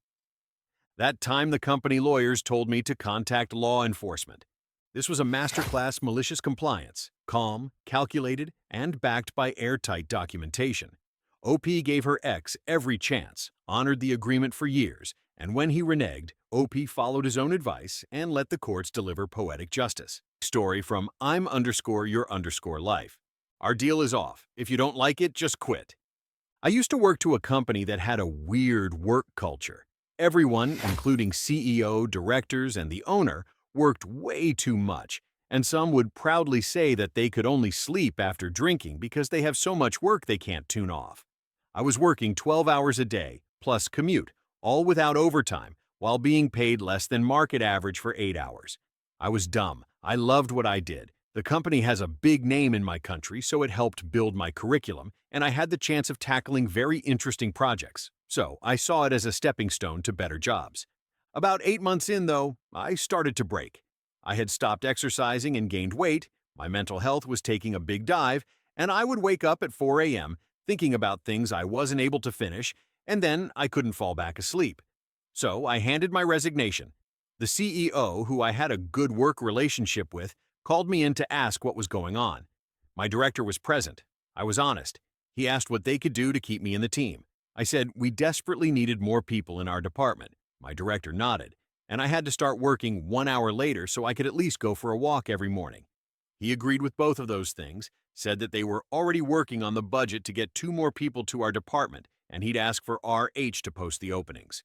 That time the company lawyers told me to contact law enforcement. This was a masterclass malicious compliance, calm, calculated, and backed by airtight documentation. OP gave her ex every chance, honored the agreement for years, and when he reneged, OP followed his own advice and let the courts deliver poetic justice. Story from I'm_your_life. Our deal is off. If you don't like it, just quit. I used to work to a company that had a weird work culture. Everyone, including CEO, directors, and the owner, worked way too much, and some would proudly say that they could only sleep after drinking because they have so much work they can't tune off. I was working 12 hours a day, plus commute, all without overtime, while being paid less than market average for 8 hours. I was dumb. I loved what I did. The company has a big name in my country, so it helped build my curriculum, and I had the chance of tackling very interesting projects, so I saw it as a stepping stone to better jobs. About 8 months in, though, I started to break. I had stopped exercising and gained weight, my mental health was taking a big dive, and I would wake up at 4 a.m. thinking about things I wasn't able to finish, and then I couldn't fall back asleep. So I handed my resignation. The CEO, who I had a good work relationship with, called me in to ask what was going on. My director was present. I was honest. He asked what they could do to keep me in the team. I said we desperately needed more people in our department. My director nodded, and I had to start working 1 hour later so I could at least go for a walk every morning. He agreed with both of those things, said that they were already working on the budget to get 2 more people to our department, and he'd ask for RH to post the openings.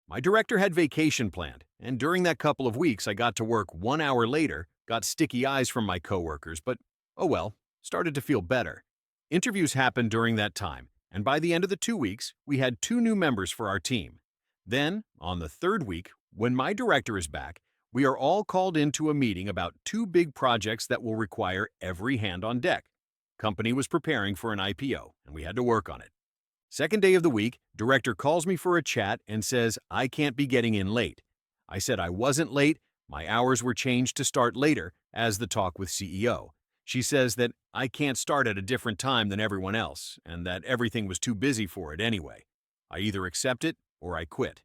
My director had vacation planned, and during that couple of weeks I got to work 1 hour later, got sticky eyes from my coworkers, but oh well, started to feel better. Interviews happened during that time, and by the end of the 2 weeks, we had 2 new members for our team. Then, on the 3rd week, when my director is back, we are all called into a meeting about 2 big projects that will require every hand on deck. Company was preparing for an IPO, and we had to work on it. Second day of the week, director calls me for a chat and says I can't be getting in late. I said I wasn't late, my hours were changed to start later as the talk with CEO. She says that I can't start at a different time than everyone else and that everything was too busy for it anyway. I either accept it or I quit.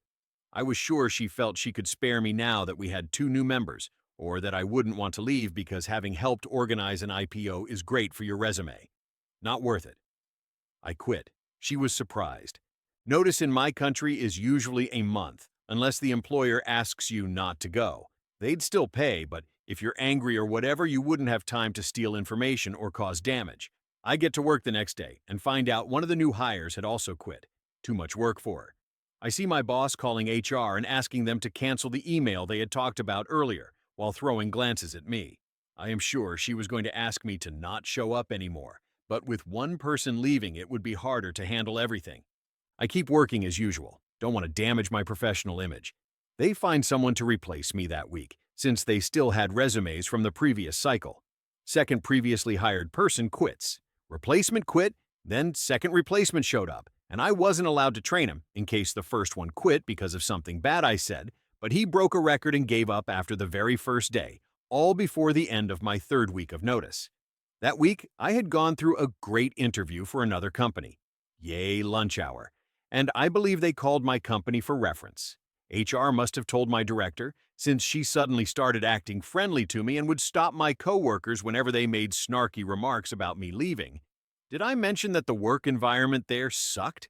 I was sure she felt she could spare me now that we had 2 new members, or that I wouldn't want to leave because having helped organize an IPO is great for your resume. Not worth it. I quit. She was surprised. Notice in my country is usually a month, unless the employer asks you not to go. They'd still pay, but if you're angry or whatever, you wouldn't have time to steal information or cause damage. I get to work the next day and find out one of the new hires had also quit. Too much work for her. I see my boss calling HR and asking them to cancel the email they had talked about earlier, while throwing glances at me. I am sure she was going to ask me to not show up anymore, but with one person leaving, it would be harder to handle everything. I keep working as usual. Don't want to damage my professional image. They find someone to replace me that week, since they still had resumes from the previous cycle. Second previously hired person quits. Replacement quit, then second replacement showed up, and I wasn't allowed to train him in case the first one quit because of something bad I said, but he broke a record and gave up after the very first day, all before the end of my 3rd week of notice. That week, I had gone through a great interview for another company. Yay, lunch hour. And I believe they called my company for reference. HR must have told my director, since she suddenly started acting friendly to me and would stop my coworkers whenever they made snarky remarks about me leaving. Did I mention that the work environment there sucked?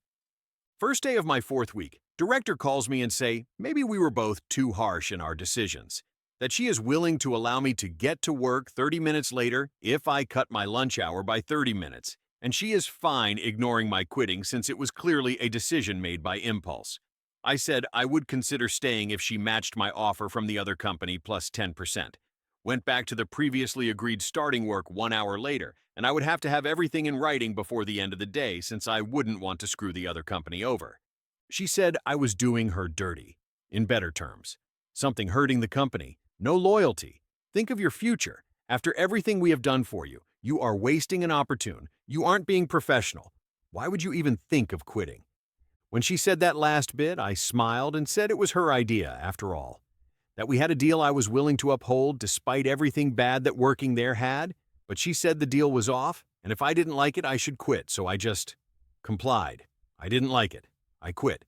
First day of my fourth week, director calls me and say maybe we were both too harsh in our decisions, that she is willing to allow me to get to work 30 minutes later if I cut my lunch hour by 30 minutes, and she is fine ignoring my quitting since it was clearly a decision made by impulse. I said I would consider staying if she matched my offer from the other company plus 10%. Went back to the previously agreed starting work 1 hour later, and I would have to have everything in writing before the end of the day since I wouldn't want to screw the other company over. She said I was doing her dirty, in better terms. Something hurting the company, no loyalty. Think of your future. After everything we have done for you, you are wasting an opportunity. You aren't being professional. Why would you even think of quitting? When she said that last bit, I smiled and said it was her idea, after all. That we had a deal I was willing to uphold despite everything bad that working there had, but she said the deal was off, and if I didn't like it, I should quit, so I just complied. I didn't like it. I quit.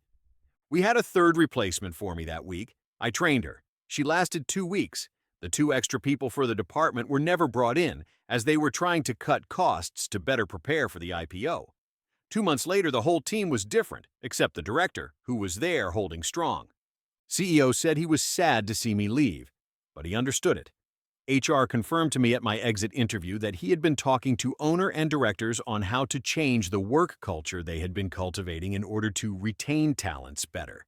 We had a third replacement for me that week. I trained her. She lasted 2 weeks. The 2 extra people for the department were never brought in, as they were trying to cut costs to better prepare for the IPO. 2 months later, the whole team was different, except the director, who was there holding strong. CEO said he was sad to see me leave, but he understood it. HR confirmed to me at my exit interview that he had been talking to owner and directors on how to change the work culture they had been cultivating in order to retain talents better.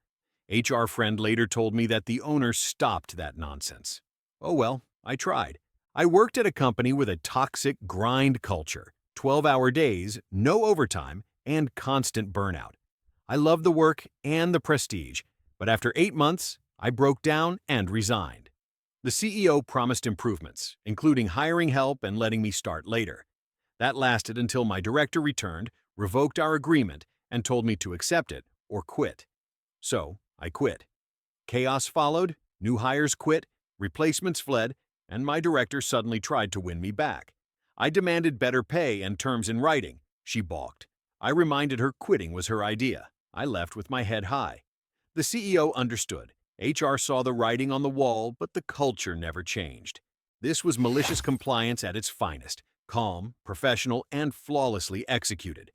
HR friend later told me that the owner stopped that nonsense. Oh well, I tried. I worked at a company with a toxic grind culture, 12-hour days, no overtime, and constant burnout. I loved the work and the prestige, but after 8 months, I broke down and resigned. The CEO promised improvements, including hiring help and letting me start later. That lasted until my director returned, revoked our agreement, and told me to accept it or quit. So, I quit. Chaos followed, new hires quit, replacements fled, and my director suddenly tried to win me back. I demanded better pay and terms in writing. She balked. I reminded her quitting was her idea. I left with my head high. The CEO understood. HR saw the writing on the wall, but the culture never changed. This was malicious compliance at its finest, calm, professional, and flawlessly executed.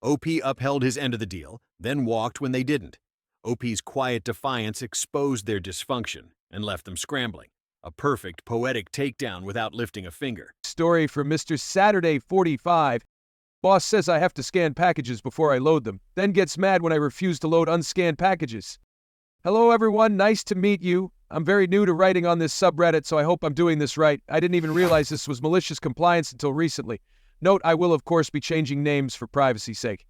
OP upheld his end of the deal, then walked when they didn't. OP's quiet defiance exposed their dysfunction and left them scrambling. A perfect, poetic takedown without lifting a finger. Story from Mr. Saturday 45. Boss says I have to scan packages before I load them, then gets mad when I refuse to load unscanned packages. Hello everyone, nice to meet you. I'm very new to writing on this subreddit, so I hope I'm doing this right. I didn't even realize this was malicious compliance until recently. Note, I will of course be changing names for privacy's sake.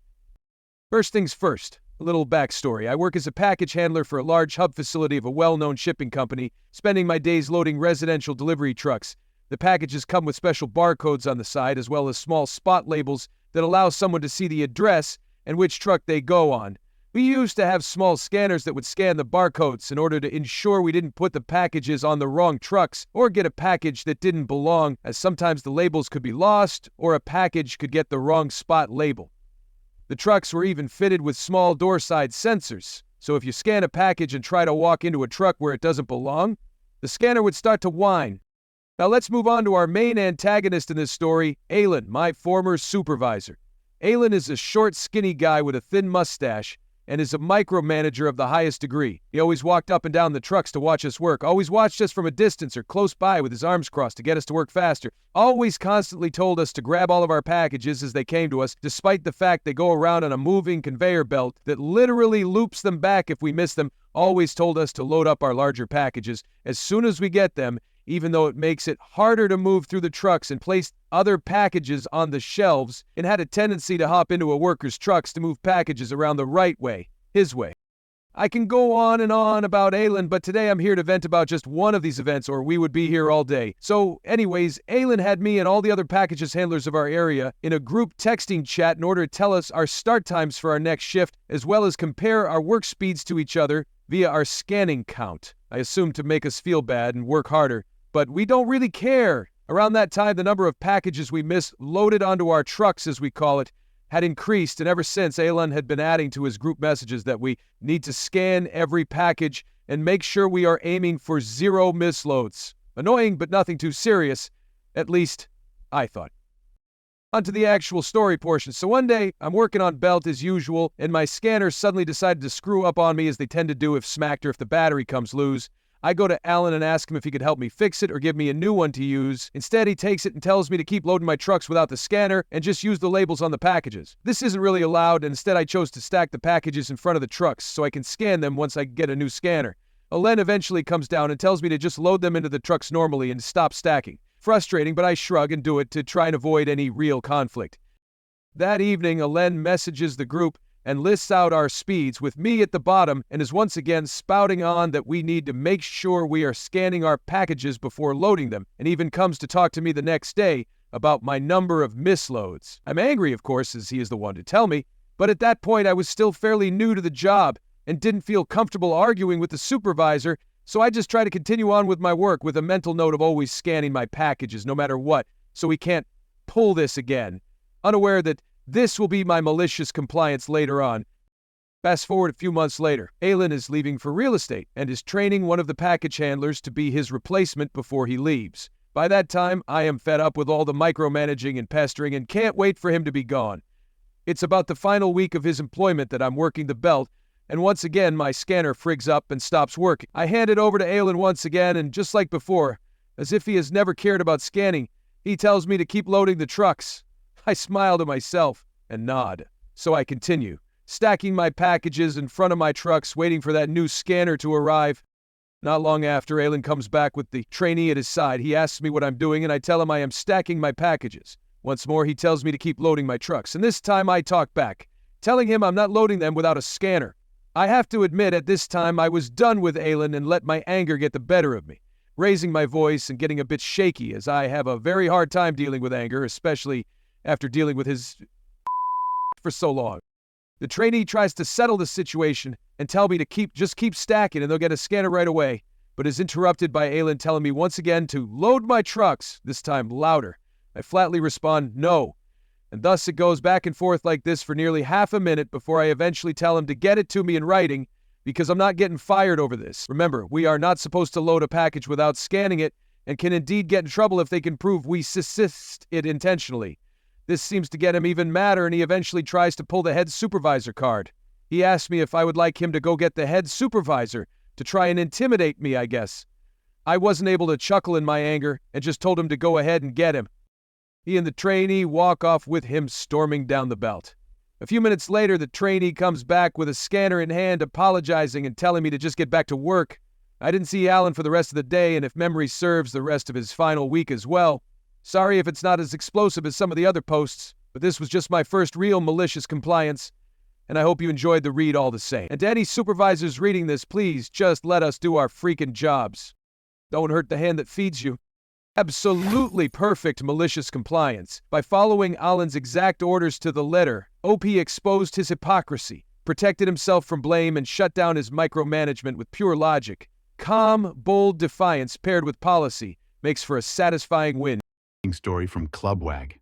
First things first, a little backstory. I work as a package handler for a large hub facility of a well-known shipping company, spending my days loading residential delivery trucks. The packages come with special barcodes on the side, as well as small spot labels that allow someone to see the address and which truck they go on. We used to have small scanners that would scan the barcodes in order to ensure we didn't put the packages on the wrong trucks or get a package that didn't belong, as sometimes the labels could be lost or a package could get the wrong spot label. The trucks were even fitted with small door side sensors, so if you scan a package and try to walk into a truck where it doesn't belong, the scanner would start to whine. Now let's move on to our main antagonist in this story, Alan, my former supervisor. Alan is a short, skinny guy with a thin mustache and is a micromanager of the highest degree. He always walked up and down the trucks to watch us work, always watched us from a distance or close by with his arms crossed to get us to work faster, always constantly told us to grab all of our packages as they came to us, despite the fact they go around on a moving conveyor belt that literally loops them back if we miss them, always told us to load up our larger packages as soon as we get them, even though it makes it harder to move through the trucks and place other packages on the shelves, and had a tendency to hop into a worker's trucks to move packages around the right way, his way. I can go on and on about Alan, but today I'm here to vent about just one of these events, or we would be here all day. So anyways, Alan had me and all the other packages handlers of our area in a group texting chat in order to tell us our start times for our next shift, as well as compare our work speeds to each other via our scanning count. I assume to make us feel bad and work harder. But we don't really care. Around that time, the number of packages we missed loaded onto our trucks, as we call it, had increased, and ever since, Alan had been adding to his group messages that we need to scan every package and make sure we are aiming for 0 misloads. Annoying, but nothing too serious. At least, I thought. On to the actual story portion. So one day, I'm working on belt as usual, and my scanner suddenly decided to screw up on me as they tend to do if smacked or if the battery comes loose. I go to Alan and ask him if he could help me fix it or give me a new one to use. Instead, he takes it and tells me to keep loading my trucks without the scanner and just use the labels on the packages. This isn't really allowed, and instead I chose to stack the packages in front of the trucks so I can scan them once I get a new scanner. Alen eventually comes down and tells me to just load them into the trucks normally and stop stacking. Frustrating, but I shrug and do it to try and avoid any real conflict. That evening, Alen messages the group and lists out our speeds with me at the bottom and is once again spouting on that we need to make sure we are scanning our packages before loading them, and even comes to talk to me the next day about my number of misloads. I'm angry, of course, as he is the one to tell me, but at that point I was still fairly new to the job and didn't feel comfortable arguing with the supervisor, so I just try to continue on with my work with a mental note of always scanning my packages no matter what, so we can't pull this again, unaware that this will be my malicious compliance later on. Fast forward a few months later, Alan is leaving for real estate and is training one of the package handlers to be his replacement before he leaves. By that time, I am fed up with all the micromanaging and pestering and can't wait for him to be gone. It's about the final week of his employment that I'm working the belt, and once again my scanner frigs up and stops working. I hand it over to Alan once again, and just like before, as if he has never cared about scanning, he tells me to keep loading the trucks. I smile to myself and nod. So I continue, stacking my packages in front of my trucks, waiting for that new scanner to arrive. Not long after, Alan comes back with the trainee at his side. He asks me what I'm doing, and I tell him I am stacking my packages. Once more, he tells me to keep loading my trucks, and this time I talk back, telling him I'm not loading them without a scanner. I have to admit, at this time, I was done with Alan and let my anger get the better of me, raising my voice and getting a bit shaky, as I have a very hard time dealing with anger, especially after dealing with his for so long. The trainee tries to settle the situation and tell me to just keep stacking and they'll get a scanner right away, but is interrupted by Alan telling me once again to load my trucks, this time louder. I flatly respond, no. And thus it goes back and forth like this for nearly half a minute before I eventually tell him to get it to me in writing, because I'm not getting fired over this. Remember, we are not supposed to load a package without scanning it, and can indeed get in trouble if they can prove we assist it intentionally. This seems to get him even madder, and he eventually tries to pull the head supervisor card. He asked me if I would like him to go get the head supervisor to try and intimidate me, I guess. I wasn't able to chuckle in my anger and just told him to go ahead and get him. He and the trainee walk off with him storming down the belt. A few minutes later, the trainee comes back with a scanner in hand, apologizing and telling me to just get back to work. I didn't see Alan for the rest of the day, and if memory serves, the rest of his final week as well. Sorry if it's not as explosive as some of the other posts, but this was just my first real malicious compliance, and I hope you enjoyed the read all the same. And to any supervisors reading this, please just let us do our freaking jobs. Don't hurt the hand that feeds you. Absolutely perfect malicious compliance. By following Alan's exact orders to the letter, OP exposed his hypocrisy, protected himself from blame, and shut down his micromanagement with pure logic. Calm, bold defiance paired with policy makes for a satisfying win. Story from Clubwag.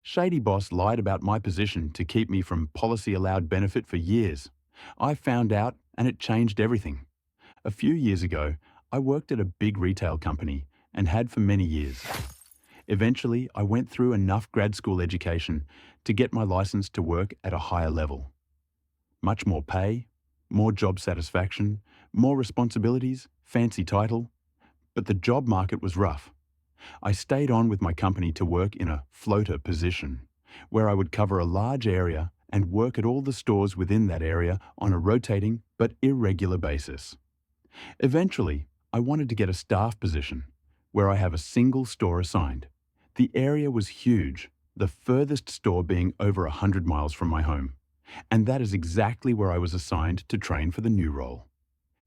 Shady boss lied about my position to keep me from policy-allowed benefit for years. I found out, and it changed everything. A few years ago, I worked at a big retail company and had for many years. Eventually, I went through enough grad school education to get my license to work at a higher level. Much more pay, more job satisfaction, more responsibilities, fancy title, but the job market was rough. I stayed on with my company to work in a floater position, where I would cover a large area and work at all the stores within that area on a rotating but irregular basis. Eventually, I wanted to get a staff position, where I have a single store assigned. The area was huge, the furthest store being over 100 miles from my home, and that is exactly where I was assigned to train for the new role.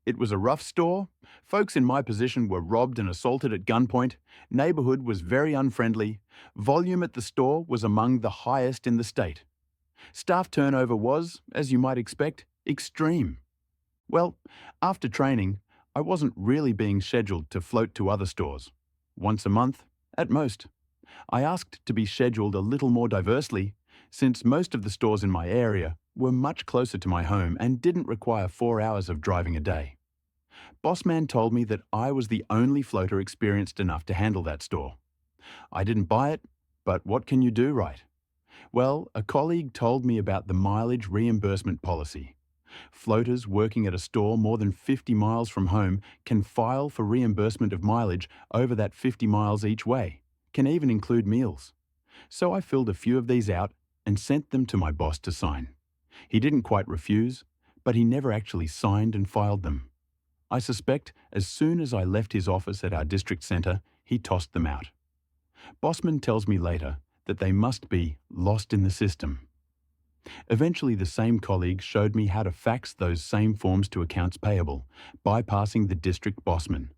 It was a rough store, folks in my position were robbed and assaulted at gunpoint, neighborhood was very unfriendly, volume at the store was among the highest in the state. Staff turnover was, as you might expect, extreme. Well, after training, I wasn't really being scheduled to float to other stores. Once a month, at most. I asked to be scheduled a little more diversely, since most of the stores in my area were much closer to my home and didn't require 4 hours of driving a day. Bossman told me that I was the only floater experienced enough to handle that store. I didn't buy it, but what can you do, right? Well, a colleague told me about the mileage reimbursement policy. Floaters working at a store more than 50 miles from home can file for reimbursement of mileage over that 50 miles each way, can even include meals. So I filled a few of these out and sent them to my boss to sign. He didn't quite refuse, but he never actually signed and filed them. I suspect as soon as I left his office at our district centre, he tossed them out. Bossman tells me later that they must be lost in the system. Eventually, the same colleague showed me how to fax those same forms to accounts payable, bypassing the district bossman.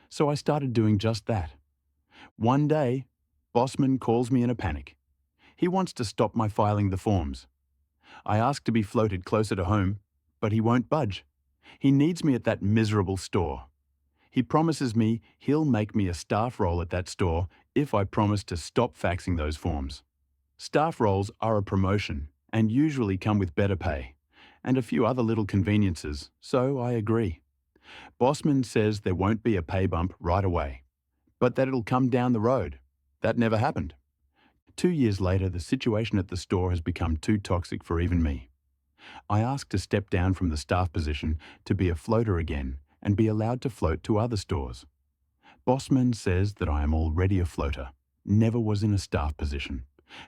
So I started doing just that. One day, Bossman calls me in a panic. He wants to stop my filing the forms. I ask to be floated closer to home, but he won't budge. He needs me at that miserable store. He promises me he'll make me a staff role at that store if I promise to stop faxing those forms. Staff roles are a promotion and usually come with better pay and a few other little conveniences, so I agree. Bossman says there won't be a pay bump right away, but that it'll come down the road. That never happened. 2 years later, the situation at the store has become too toxic for even me. I asked to step down from the staff position to be a floater again and be allowed to float to other stores. Bossman says that I am already a floater, never was in a staff position,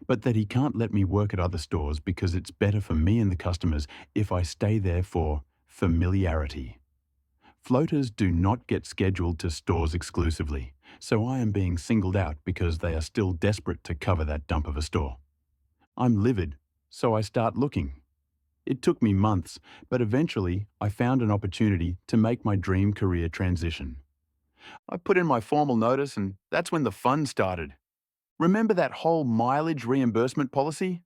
but that he can't let me work at other stores because it's better for me and the customers if I stay there for familiarity. Floaters do not get scheduled to stores exclusively, so I am being singled out because they are still desperate to cover that dump of a store. I'm livid, so I start looking. It took me months, but eventually I found an opportunity to make my dream career transition. I put in my formal notice and that's when the fun started. Remember that whole mileage reimbursement policy?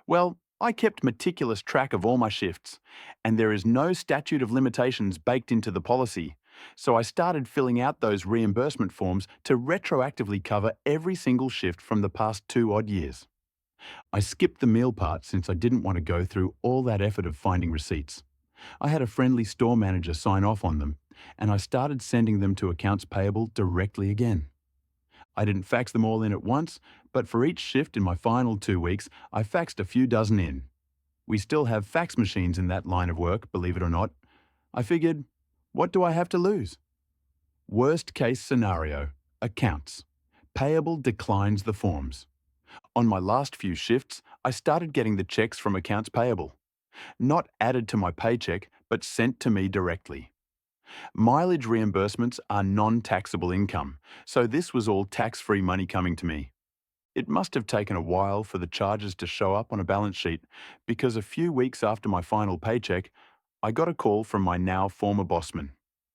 Well, I kept meticulous track of all my shifts, and there is no statute of limitations baked into the policy, so I started filling out those reimbursement forms to retroactively cover every single shift from the past 2 odd years. I skipped the meal part since I didn't want to go through all that effort of finding receipts. I had a friendly store manager sign off on them, and I started sending them to accounts payable directly again. I didn't fax them all in at once, but for each shift in my final 2 weeks, I faxed a few dozen in. We still have fax machines in that line of work, believe it or not. I figured, what do I have to lose? Worst case scenario, accounts. Payable declines the forms. On my last few shifts, I started getting the checks from accounts payable. Not added to my paycheck, but sent to me directly. Mileage reimbursements are non-taxable income, so this was all tax-free money coming to me. It must have taken a while for the charges to show up on a balance sheet, because a few weeks after my final paycheck, I got a call from my now former bossman.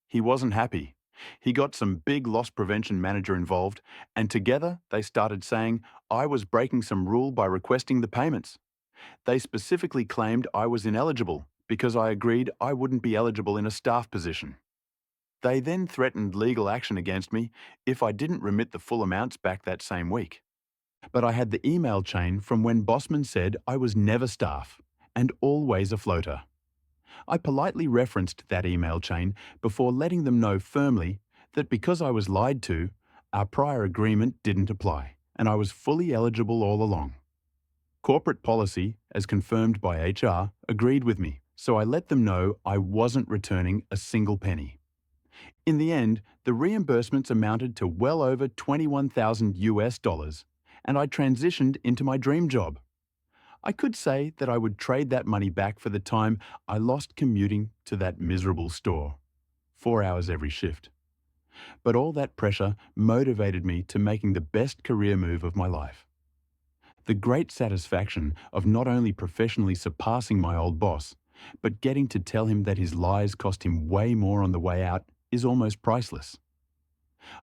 He wasn't happy. He got some big loss prevention manager involved, and together they started saying I was breaking some rule by requesting the payments. They specifically claimed I was ineligible because I agreed I wouldn't be eligible in a staff position. They then threatened legal action against me if I didn't remit the full amounts back that same week. But I had the email chain from when Bossman said I was never staff and always a floater. I politely referenced that email chain before letting them know firmly that because I was lied to, our prior agreement didn't apply and I was fully eligible all along. Corporate policy, as confirmed by HR, agreed with me, so I let them know I wasn't returning a single penny. In the end, the reimbursements amounted to well over $21,000, and I transitioned into my dream job. I could say that I would trade that money back for the time I lost commuting to that miserable store, 4 hours every shift. But all that pressure motivated me to making the best career move of my life. The great satisfaction of not only professionally surpassing my old boss, but getting to tell him that his lies cost him way more on the way out is almost priceless.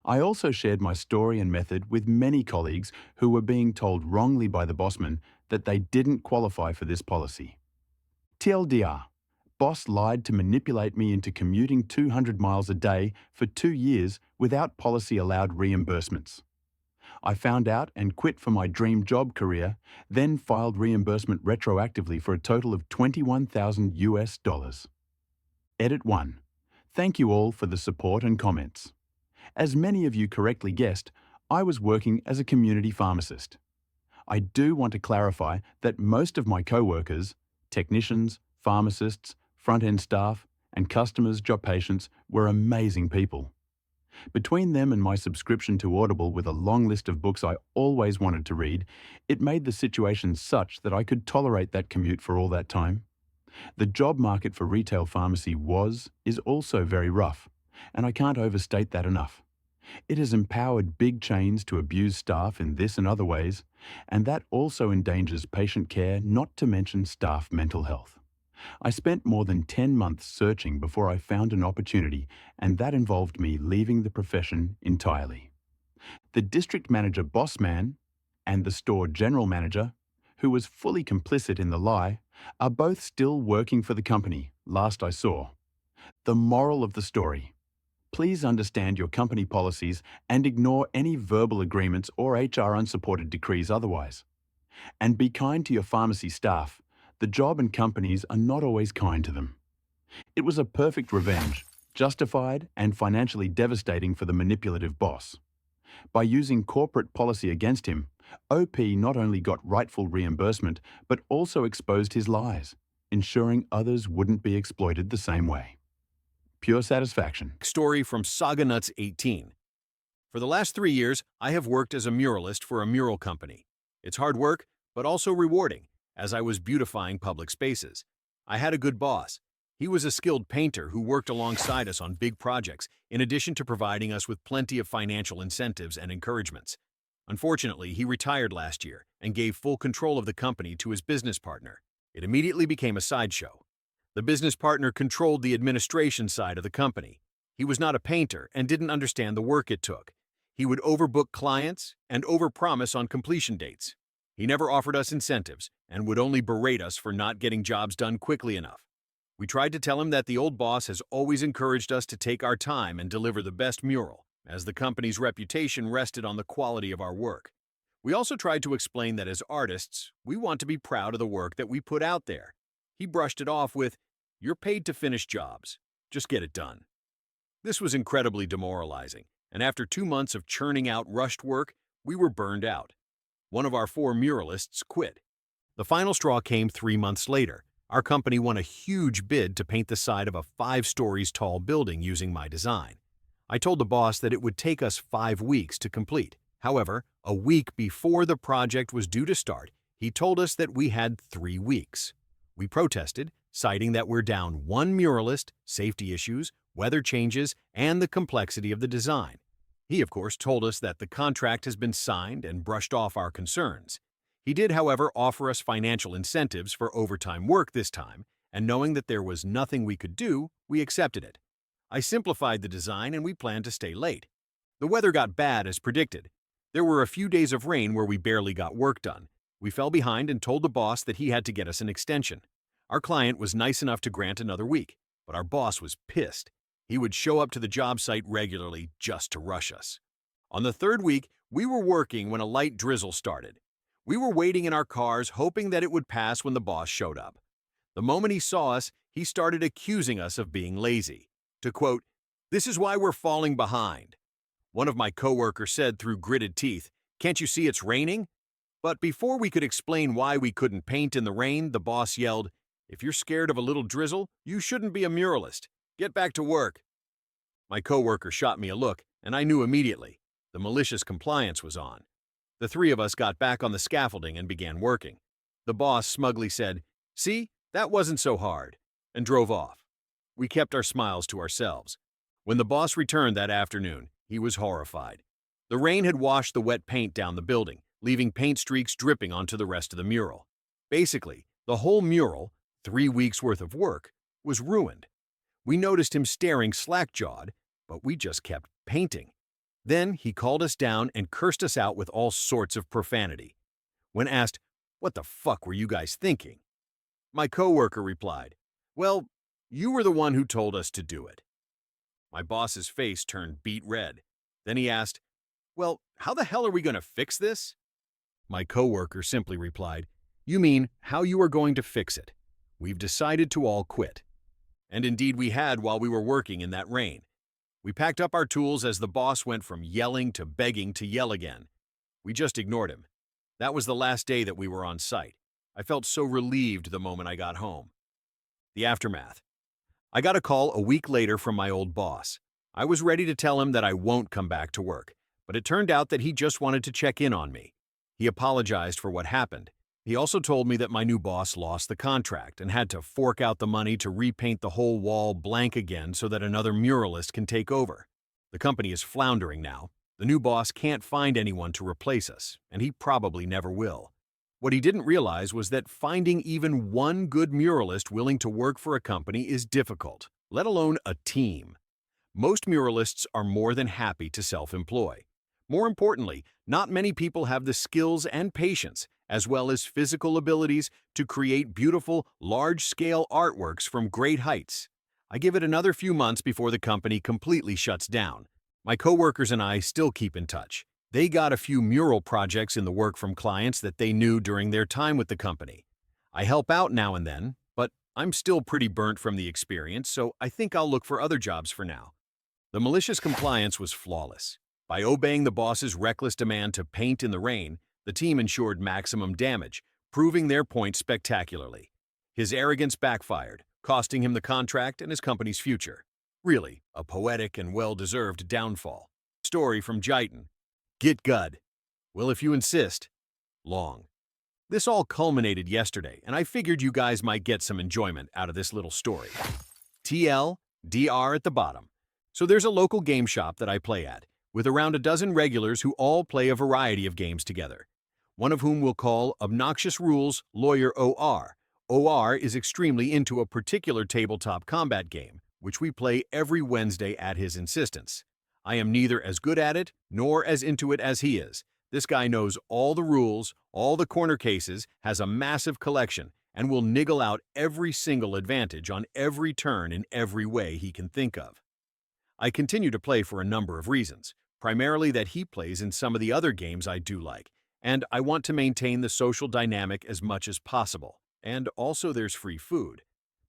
I also shared my story and method with many colleagues who were being told wrongly by the bossman that they didn't qualify for this policy. TLDR, boss lied to manipulate me into commuting 200 miles a day for 2 years without policy-allowed reimbursements. I found out and quit for my dream job career, then filed reimbursement retroactively for a total of $21,000. Edit 1. Thank you all for the support and comments. As many of you correctly guessed, I was working as a community pharmacist. I do want to clarify that most of my co-workers, technicians, pharmacists, front-end staff, and customers, job patients were amazing people. Between them and my subscription to Audible with a long list of books I always wanted to read, it made the situation such that I could tolerate that commute for all that time. The job market for retail pharmacy is also very rough, and I can't overstate that enough. It has empowered big chains to abuse staff in this and other ways, and that also endangers patient care, not to mention staff mental health. I spent more than 10 months searching before I found an opportunity, and that involved me leaving the profession entirely. The district manager boss man and the store general manager, who was fully complicit in the lie, are both still working for the company, last I saw. The moral of the story: please understand your company policies and ignore any verbal agreements or HR unsupported decrees otherwise. And be kind to your pharmacy staff. The job and companies are not always kind to them. It was a perfect revenge, justified and financially devastating for the manipulative boss. By using corporate policy against him, OP not only got rightful reimbursement, but also exposed his lies, ensuring others wouldn't be exploited the same way. Pure satisfaction. Story from Saga Nuts 18. For the last 3 years, I have worked as a muralist for a mural company. It's hard work, but also rewarding, as I was beautifying public spaces. I had a good boss. He was a skilled painter who worked alongside us on big projects, in addition to providing us with plenty of financial incentives and encouragements. Unfortunately, he retired last year and gave full control of the company to his business partner. It immediately became a sideshow. The business partner controlled the administration side of the company. He was not a painter and didn't understand the work it took. He would overbook clients and overpromise on completion dates. He never offered us incentives and would only berate us for not getting jobs done quickly enough. We tried to tell him that the old boss has always encouraged us to take our time and deliver the best mural, as the company's reputation rested on the quality of our work. We also tried to explain that as artists, we want to be proud of the work that we put out there. He brushed it off with, "You're paid to finish jobs. Just get it done." This was incredibly demoralizing, and after 2 months of churning out rushed work, we were burned out. One of our 4 muralists quit. The final straw came 3 months later. Our company won a huge bid to paint the side of a 5 stories tall building using my design. I told the boss that it would take us 5 weeks to complete. However, a week before the project was due to start, he told us that we had 3 weeks. We protested, citing that we're down 1 muralist, safety issues, weather changes, and the complexity of the design. He, of course, told us that the contract has been signed and brushed off our concerns. He did, however, offer us financial incentives for overtime work this time, and knowing that there was nothing we could do, we accepted it. I simplified the design and we planned to stay late. The weather got bad as predicted. There were a few days of rain where we barely got work done. We fell behind and told the boss that he had to get us an extension. Our client was nice enough to grant another week, but our boss was pissed. He would show up to the job site regularly just to rush us. On the 3rd week, we were working when a light drizzle started. We were waiting in our cars, hoping that it would pass when the boss showed up. The moment he saw us, he started accusing us of being lazy. To quote, "This is why we're falling behind." One of my coworkers said through gritted teeth, "Can't you see it's raining?" But before we could explain why we couldn't paint in the rain, the boss yelled, "If you're scared of a little drizzle, you shouldn't be a muralist. Get back to work." My coworker shot me a look, and I knew immediately. The malicious compliance was on. The 3 of us got back on the scaffolding and began working. The boss smugly said, "See, that wasn't so hard," and drove off. We kept our smiles to ourselves. When the boss returned that afternoon, he was horrified. The rain had washed the wet paint down the building, leaving paint streaks dripping onto the rest of the mural. Basically, the whole mural, 3 weeks' worth of work, was ruined. We noticed him staring slack-jawed, but we just kept painting. Then he called us down and cursed us out with all sorts of profanity. When asked, "What the fuck were you guys thinking?" my coworker replied, "Well, you were the one who told us to do it." My boss's face turned beet red. Then he asked, "Well, how the hell are we going to fix this?" My coworker simply replied, "You mean how you are going to fix it? We've decided to all quit." And indeed we had while we were working in that rain. We packed up our tools as the boss went from yelling to begging to yell again. We just ignored him. That was the last day that we were on site. I felt so relieved the moment I got home. The aftermath. I got a call a week later from my old boss. I was ready to tell him that I won't come back to work, but it turned out that he just wanted to check in on me. He apologized for what happened. He also told me that my new boss lost the contract and had to fork out the money to repaint the whole wall blank again so that another muralist can take over. The company is floundering now. The new boss can't find anyone to replace us, and he probably never will. What he didn't realize was that finding even one good muralist willing to work for a company is difficult, let alone a team. Most muralists are more than happy to self-employ. More importantly, not many people have the skills and patience, as well as physical abilities, to create beautiful, large-scale artworks from great heights. I give it another few months before the company completely shuts down. My coworkers and I still keep in touch. They got a few mural projects in the work from clients that they knew during their time with the company. I help out now and then, but I'm still pretty burnt from the experience, so I think I'll look for other jobs for now. The malicious compliance was flawless. By obeying the boss's reckless demand to paint in the rain, the team ensured maximum damage, proving their point spectacularly. His arrogance backfired, costing him the contract and his company's future. Really, a poetic and well-deserved downfall. Story from Jaitan. Get Gud. Well, if you insist. Long. This all culminated yesterday, and I figured you guys might get some enjoyment out of this little story. TL, DR at the bottom. So there's a local game shop that I play at, with around a dozen regulars who all play a variety of games together. One of whom we'll call Obnoxious Rules Lawyer OR. OR is extremely into a particular tabletop combat game, which we play every Wednesday at his insistence. I am neither as good at it nor as into it as he is. This guy knows all the rules, all the corner cases, has a massive collection, and will niggle out every single advantage on every turn in every way he can think of. I continue to play for a number of reasons, primarily that he plays in some of the other games I do like, and I want to maintain the social dynamic as much as possible, and also there's free food.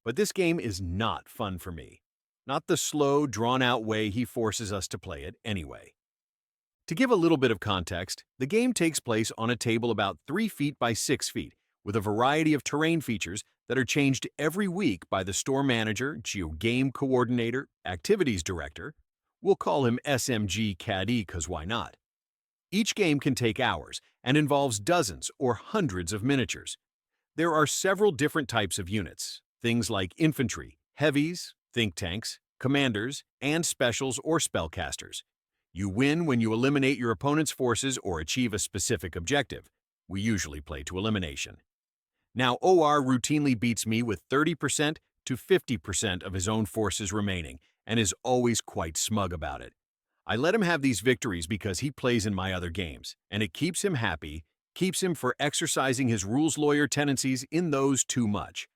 But this game is not fun for me. Not the slow, drawn-out way he forces us to play it anyway. To give a little bit of context, the game takes place on a table about 3 feet by 6 feet, with a variety of terrain features that are changed every week by the store manager, game coordinator, activities director. We'll call him SMG Caddy because why not? Each game can take hours and involves dozens or hundreds of miniatures. There are several different types of units, things like infantry, heavies, think tanks, commanders, and specials or spellcasters. You win when you eliminate your opponent's forces or achieve a specific objective. We usually play to elimination. Now, OR routinely beats me with 30% to 50% of his own forces remaining and is always quite smug about it. I let him have these victories because he plays in my other games, and it keeps him happy, keeps him from exercising his rules lawyer tendencies in those too much.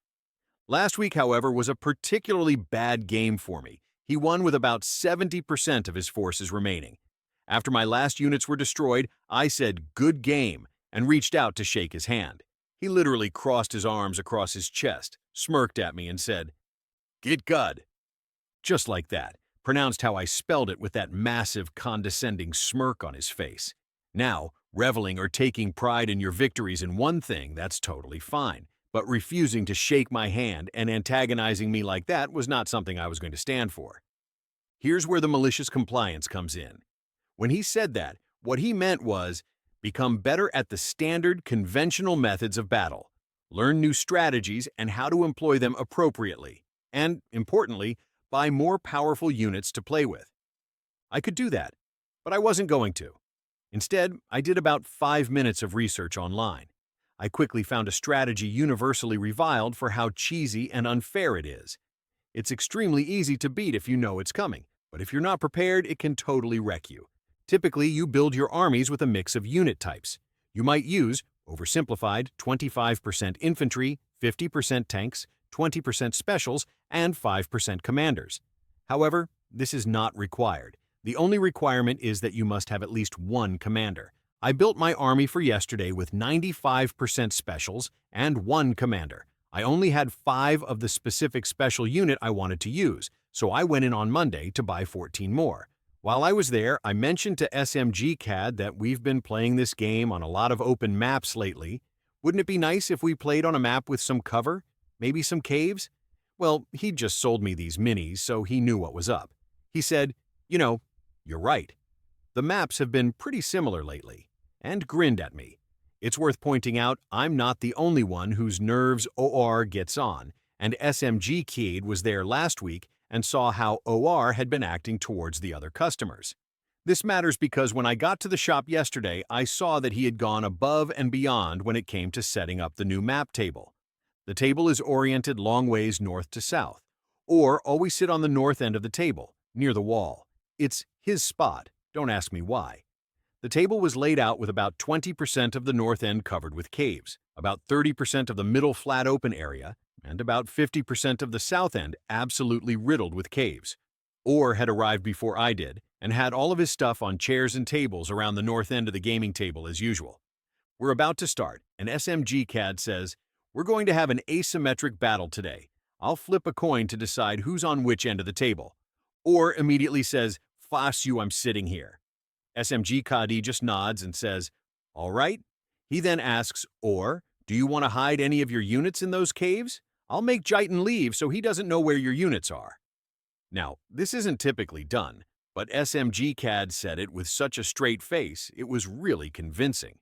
Last week, however, was a particularly bad game for me. He won with about 70% of his forces remaining. After my last units were destroyed, I said, "Good game," and reached out to shake his hand. He literally crossed his arms across his chest, smirked at me, and said, "Get Gud." Just like that, pronounced how I spelled it with that massive, condescending smirk on his face. Now, reveling or taking pride in your victories in one thing, that's totally fine. But refusing to shake my hand and antagonizing me like that was not something I was going to stand for. Here's where the malicious compliance comes in. When he said that, what he meant was, become better at the standard, conventional methods of battle, learn new strategies and how to employ them appropriately, and, importantly, buy more powerful units to play with. I could do that, but I wasn't going to. Instead, I did about 5 minutes of research online. I quickly found a strategy universally reviled for how cheesy and unfair it is. It's extremely easy to beat if you know it's coming, but if you're not prepared, it can totally wreck you. Typically, you build your armies with a mix of unit types. You might use, oversimplified, 25% infantry, 50% tanks, 20% specials, and 5% commanders. However, this is not required. The only requirement is that you must have at least one commander. I built my army for yesterday with 95% specials and one commander. I only had 5 of the specific special unit I wanted to use, so I went in on Monday to buy 14 more. While I was there, I mentioned to SMG CAD that we've been playing this game on a lot of open maps lately. Wouldn't it be nice if we played on a map with some cover? Maybe some caves? Well, he'd just sold me these minis, so he knew what was up. He said, you're right. The maps have been pretty similar lately, and grinned at me. It's worth pointing out I'm not the only one whose nerves OR gets on, and SMG CAD was there last week and saw how OR had been acting towards the other customers. This matters because when I got to the shop yesterday, I saw that he had gone above and beyond when it came to setting up the new map table. The table is oriented long ways north to south, or always sit on the north end of the table, near the wall. It's his spot, don't ask me why. The table was laid out with about 20% of the north end covered with caves, about 30% of the middle flat open area, and about 50% of the south end absolutely riddled with caves. Orr had arrived before I did, and had all of his stuff on chairs and tables around the north end of the gaming table as usual. We're about to start, and SMG CAD says, "We're going to have an asymmetric battle today. I'll flip a coin to decide who's on which end of the table." Orr immediately says, "Fuss you, I'm sitting here." SMG CAD just nods and says, "All right." He then asks, "Orr, do you want to hide any of your units in those caves? I'll make Jiten leave so he doesn't know where your units are." Now, this isn't typically done, but SMG CAD said it with such a straight face, it was really convincing.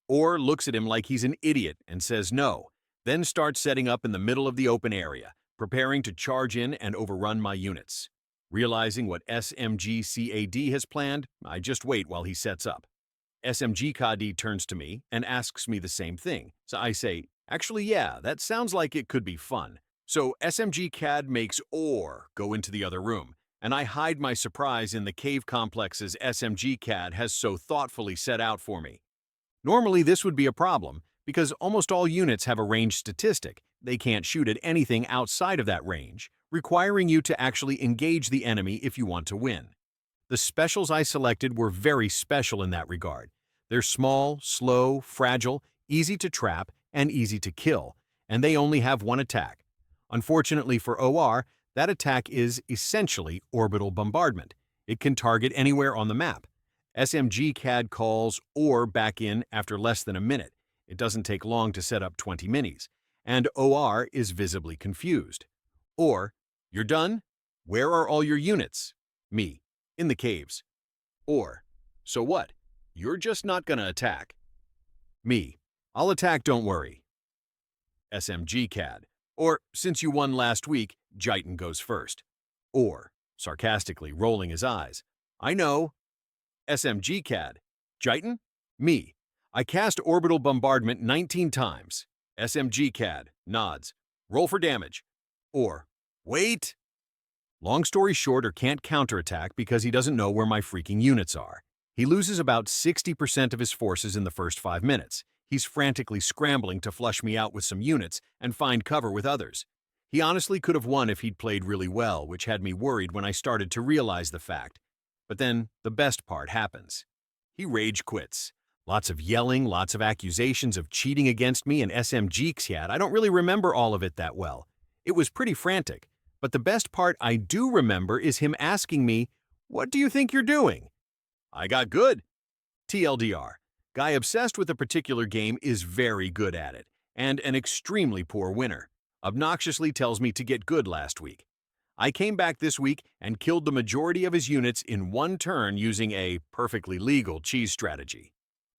Orr looks at him like he's an idiot and says no, then starts setting up in the middle of the open area, preparing to charge in and overrun my units. Realizing what SMG CAD has planned, I just wait while he sets up. SMG CAD turns to me and asks me the same thing, so I say, "Actually, yeah, that sounds like it could be fun." So SMG CAD makes Orr go into the other room, and I hide my surprise in the cave complexes SMG CAD has so thoughtfully set out for me. Normally this would be a problem, because almost all units have a range statistic. They can't shoot at anything outside of that range, requiring you to actually engage the enemy if you want to win. The specials I selected were very special in that regard. They're small, slow, fragile, easy to trap, and easy to kill, and they only have one attack. Unfortunately for OR, that attack is essentially orbital bombardment. It can target anywhere on the map. SMG CAD calls OR back in after less than a minute. It doesn't take long to set up 20 minis, and OR is visibly confused. Or, "You're done? Where are all your units?" Me, "In the caves." Or, "So what? You're just not gonna attack." Me, "I'll attack, don't worry." SMG CAD, "Or, since you won last week, Jiten goes first." Or, sarcastically rolling his eyes, "I know." SMG CAD, "Jiten?" Me, "I cast orbital bombardment 19 times." SMG CAD nods, "Roll for damage." Or, "Wait." Long story short, can't counterattack because he doesn't know where my freaking units are. He loses about 60% of his forces in the first 5 minutes. He's frantically scrambling to flush me out with some units and find cover with others. He honestly could have won if he'd played really well, which had me worried when I started to realize the fact. But then the best part happens. He rage quits. Lots of yelling, lots of accusations of cheating against me and SMG CAD. I don't really remember all of it that well. It was pretty frantic. But the best part I do remember is him asking me, "What do you think you're doing?" I got good. TLDR, guy obsessed with a particular game is very good at it, and an extremely poor winner. Obnoxiously tells me to get good last week. I came back this week and killed the majority of his units in one turn using a perfectly legal cheese strategy.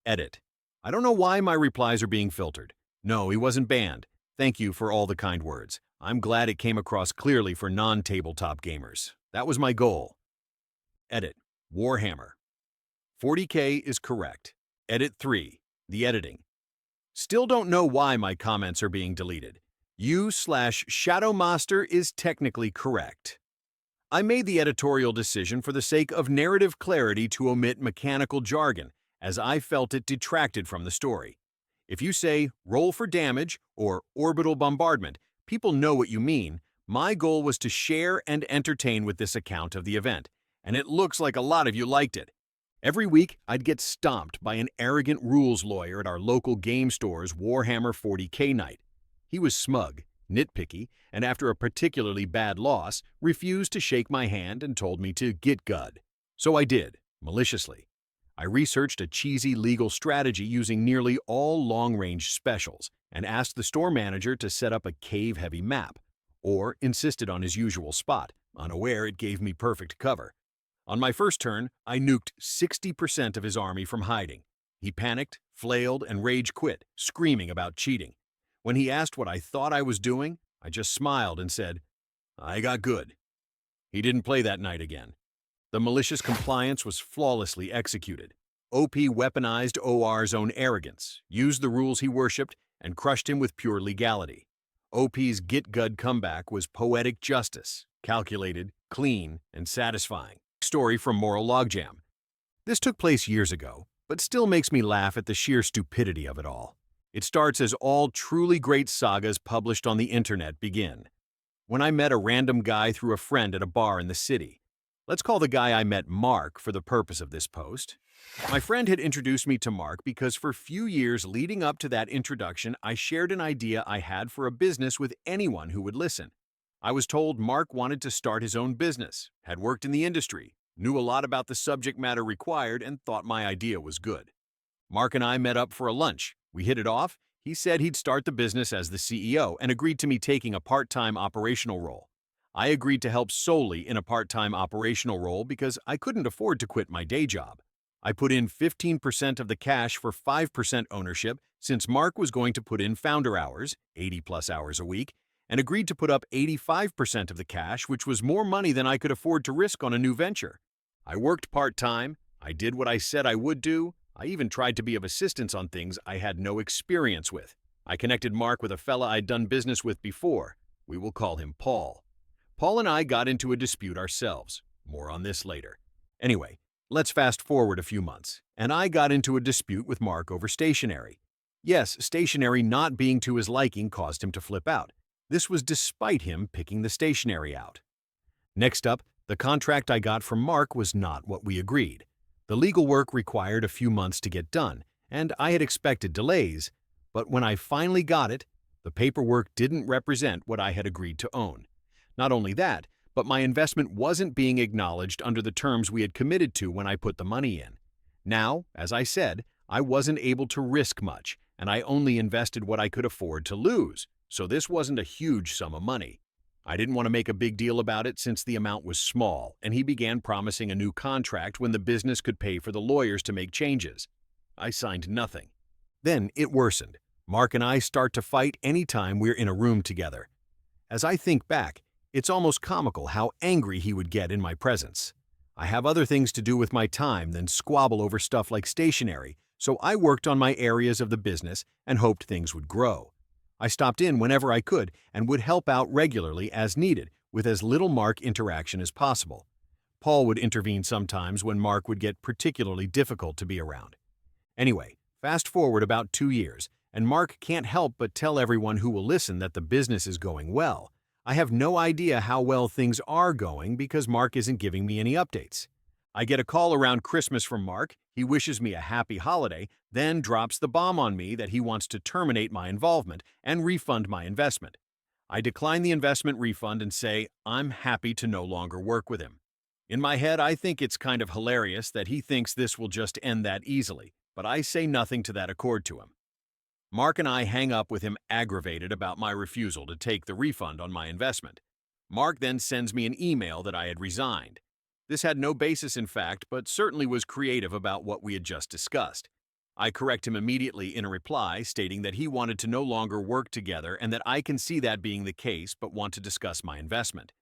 Edit. I don't know why my replies are being filtered. No, he wasn't banned. Thank you for all the kind words. I'm glad it came across clearly for non-tabletop gamers. That was my goal. Edit. Warhammer. 40K is correct. Edit 3. The editing. Still don't know why my comments are being deleted. U/Shadowmaster is technically correct. I made the editorial decision for the sake of narrative clarity to omit mechanical jargon, as I felt it detracted from the story. If you say roll for damage or orbital bombardment, people know what you mean. My goal was to share and entertain with this account of the event, and it looks like a lot of you liked it. Every week, I'd get stomped by an arrogant rules lawyer at our local game store's Warhammer 40K night. He was smug, nitpicky, and after a particularly bad loss, refused to shake my hand and told me to get good. So I did, maliciously. I researched a cheesy legal strategy using nearly all long-range specials and asked the store manager to set up a cave-heavy map, or insisted on his usual spot, unaware it gave me perfect cover. On my first turn, I nuked 60% of his army from hiding. He panicked, flailed, and rage quit, screaming about cheating. When he asked what I thought I was doing, I just smiled and said, "I got good." He didn't play that night again. The malicious compliance was flawlessly executed. OP weaponized OR's own arrogance, used the rules he worshipped, and crushed him with pure legality. OP's Get Good comeback was poetic justice, calculated, clean, and satisfying. Story from Moral Logjam. This took place years ago, but still makes me laugh at the sheer stupidity of it all. It starts as all truly great sagas published on the internet begin. When I met a random guy through a friend at a bar in the city. Let's call the guy I met Mark for the purpose of this post. My friend had introduced me to Mark because for few years leading up to that introduction, I shared an idea I had for a business with anyone who would listen. I was told Mark wanted to start his own business, had worked in the industry, knew a lot about the subject matter required, and thought my idea was good. Mark and I met up for a lunch. We hit it off. He said he'd start the business as the CEO and agreed to me taking a part-time operational role. I agreed to help solely in a part-time operational role because I couldn't afford to quit my day job. I put in 15% of the cash for 5% ownership since Mark was going to put in founder hours, 80+ hours a week, and agreed to put up 85% of the cash, which was more money than I could afford to risk on a new venture. I worked part-time, I did what I said I would do, I even tried to be of assistance on things I had no experience with. I connected Mark with a fella I'd done business with before. We will call him Paul. Paul and I got into a dispute ourselves. More on this later. Anyway, let's fast forward a few months, and I got into a dispute with Mark over stationery. Yes, stationery not being to his liking caused him to flip out. This was despite him picking the stationery out. Next up, the contract I got from Mark was not what we agreed. The legal work required a few months to get done, and I had expected delays, but when I finally got it, the paperwork didn't represent what I had agreed to own. Not only that, but my investment wasn't being acknowledged under the terms we had committed to when I put the money in. Now, as I said, I wasn't able to risk much, and I only invested what I could afford to lose, so this wasn't a huge sum of money. I didn't want to make a big deal about it since the amount was small, and he began promising a new contract when the business could pay for the lawyers to make changes. I signed nothing. Then it worsened. Mark and I start to fight anytime we're in a room together. As I think back, it's almost comical how angry he would get in my presence. I have other things to do with my time than squabble over stuff like stationery, so I worked on my areas of the business and hoped things would grow. I stopped in whenever I could and would help out regularly as needed, with as little Mark interaction as possible. Paul would intervene sometimes when Mark would get particularly difficult to be around. Anyway, fast forward about 2 years, and Mark can't help but tell everyone who will listen that the business is going well. I have no idea how well things are going because Mark isn't giving me any updates. I get a call around Christmas from Mark. He wishes me a happy holiday, then drops the bomb on me that he wants to terminate my involvement and refund my investment. I decline the investment refund and say I'm happy to no longer work with him. In my head, I think it's kind of hilarious that he thinks this will just end that easily, but I say nothing to that accord to him. Mark and I hang up with him aggravated about my refusal to take the refund on my investment. Mark then sends me an email that I had resigned. This had no basis in fact, but certainly was creative about what we had just discussed. I correct him immediately in a reply stating that he wanted to no longer work together and that I can see that being the case but want to discuss my investment.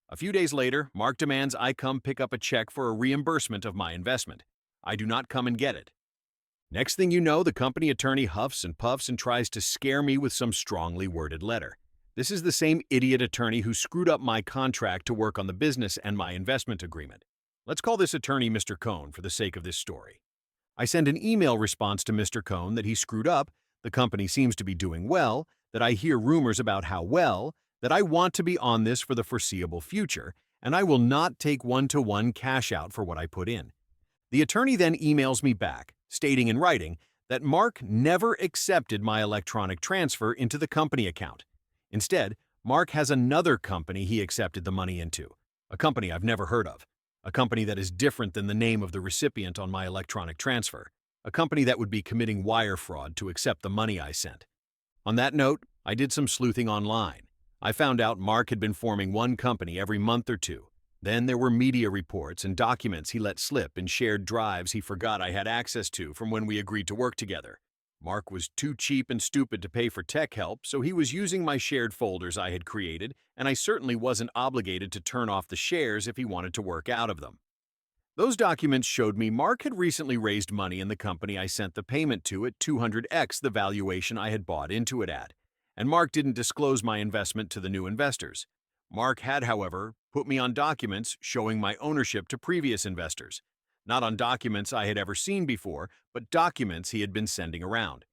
A few days later, Mark demands I come pick up a check for a reimbursement of my investment. I do not come and get it. Next thing you know, the company attorney huffs and puffs and tries to scare me with some strongly worded letter. This is the same idiot attorney who screwed up my contract to work on the business and my investment agreement. Let's call this attorney Mr. Cohn for the sake of this story. I send an email response to Mr. Cohn that he screwed up, the company seems to be doing well, that I hear rumors about how well, that I want to be on this for the foreseeable future, and I will not take one-to-one cash out for what I put in. The attorney then emails me back, stating in writing that Mark never accepted my electronic transfer into the company account. Instead, Mark has another company he accepted the money into, a company I've never heard of, a company that is different than the name of the recipient on my electronic transfer, a company that would be committing wire fraud to accept the money I sent. On that note, I did some sleuthing online. I found out Mark had been forming one company every month or two. Then there were media reports and documents he let slip in shared drives he forgot I had access to from when we agreed to work together. Mark was too cheap and stupid to pay for tech help, so he was using my shared folders I had created, and I certainly wasn't obligated to turn off the shares if he wanted to work out of them. Those documents showed me Mark had recently raised money in the company I sent the payment to at 200x the valuation I had bought into it at, and Mark didn't disclose my investment to the new investors. Mark had, however, put me on documents showing my ownership to previous investors, not on documents I had ever seen before, but documents he had been sending around.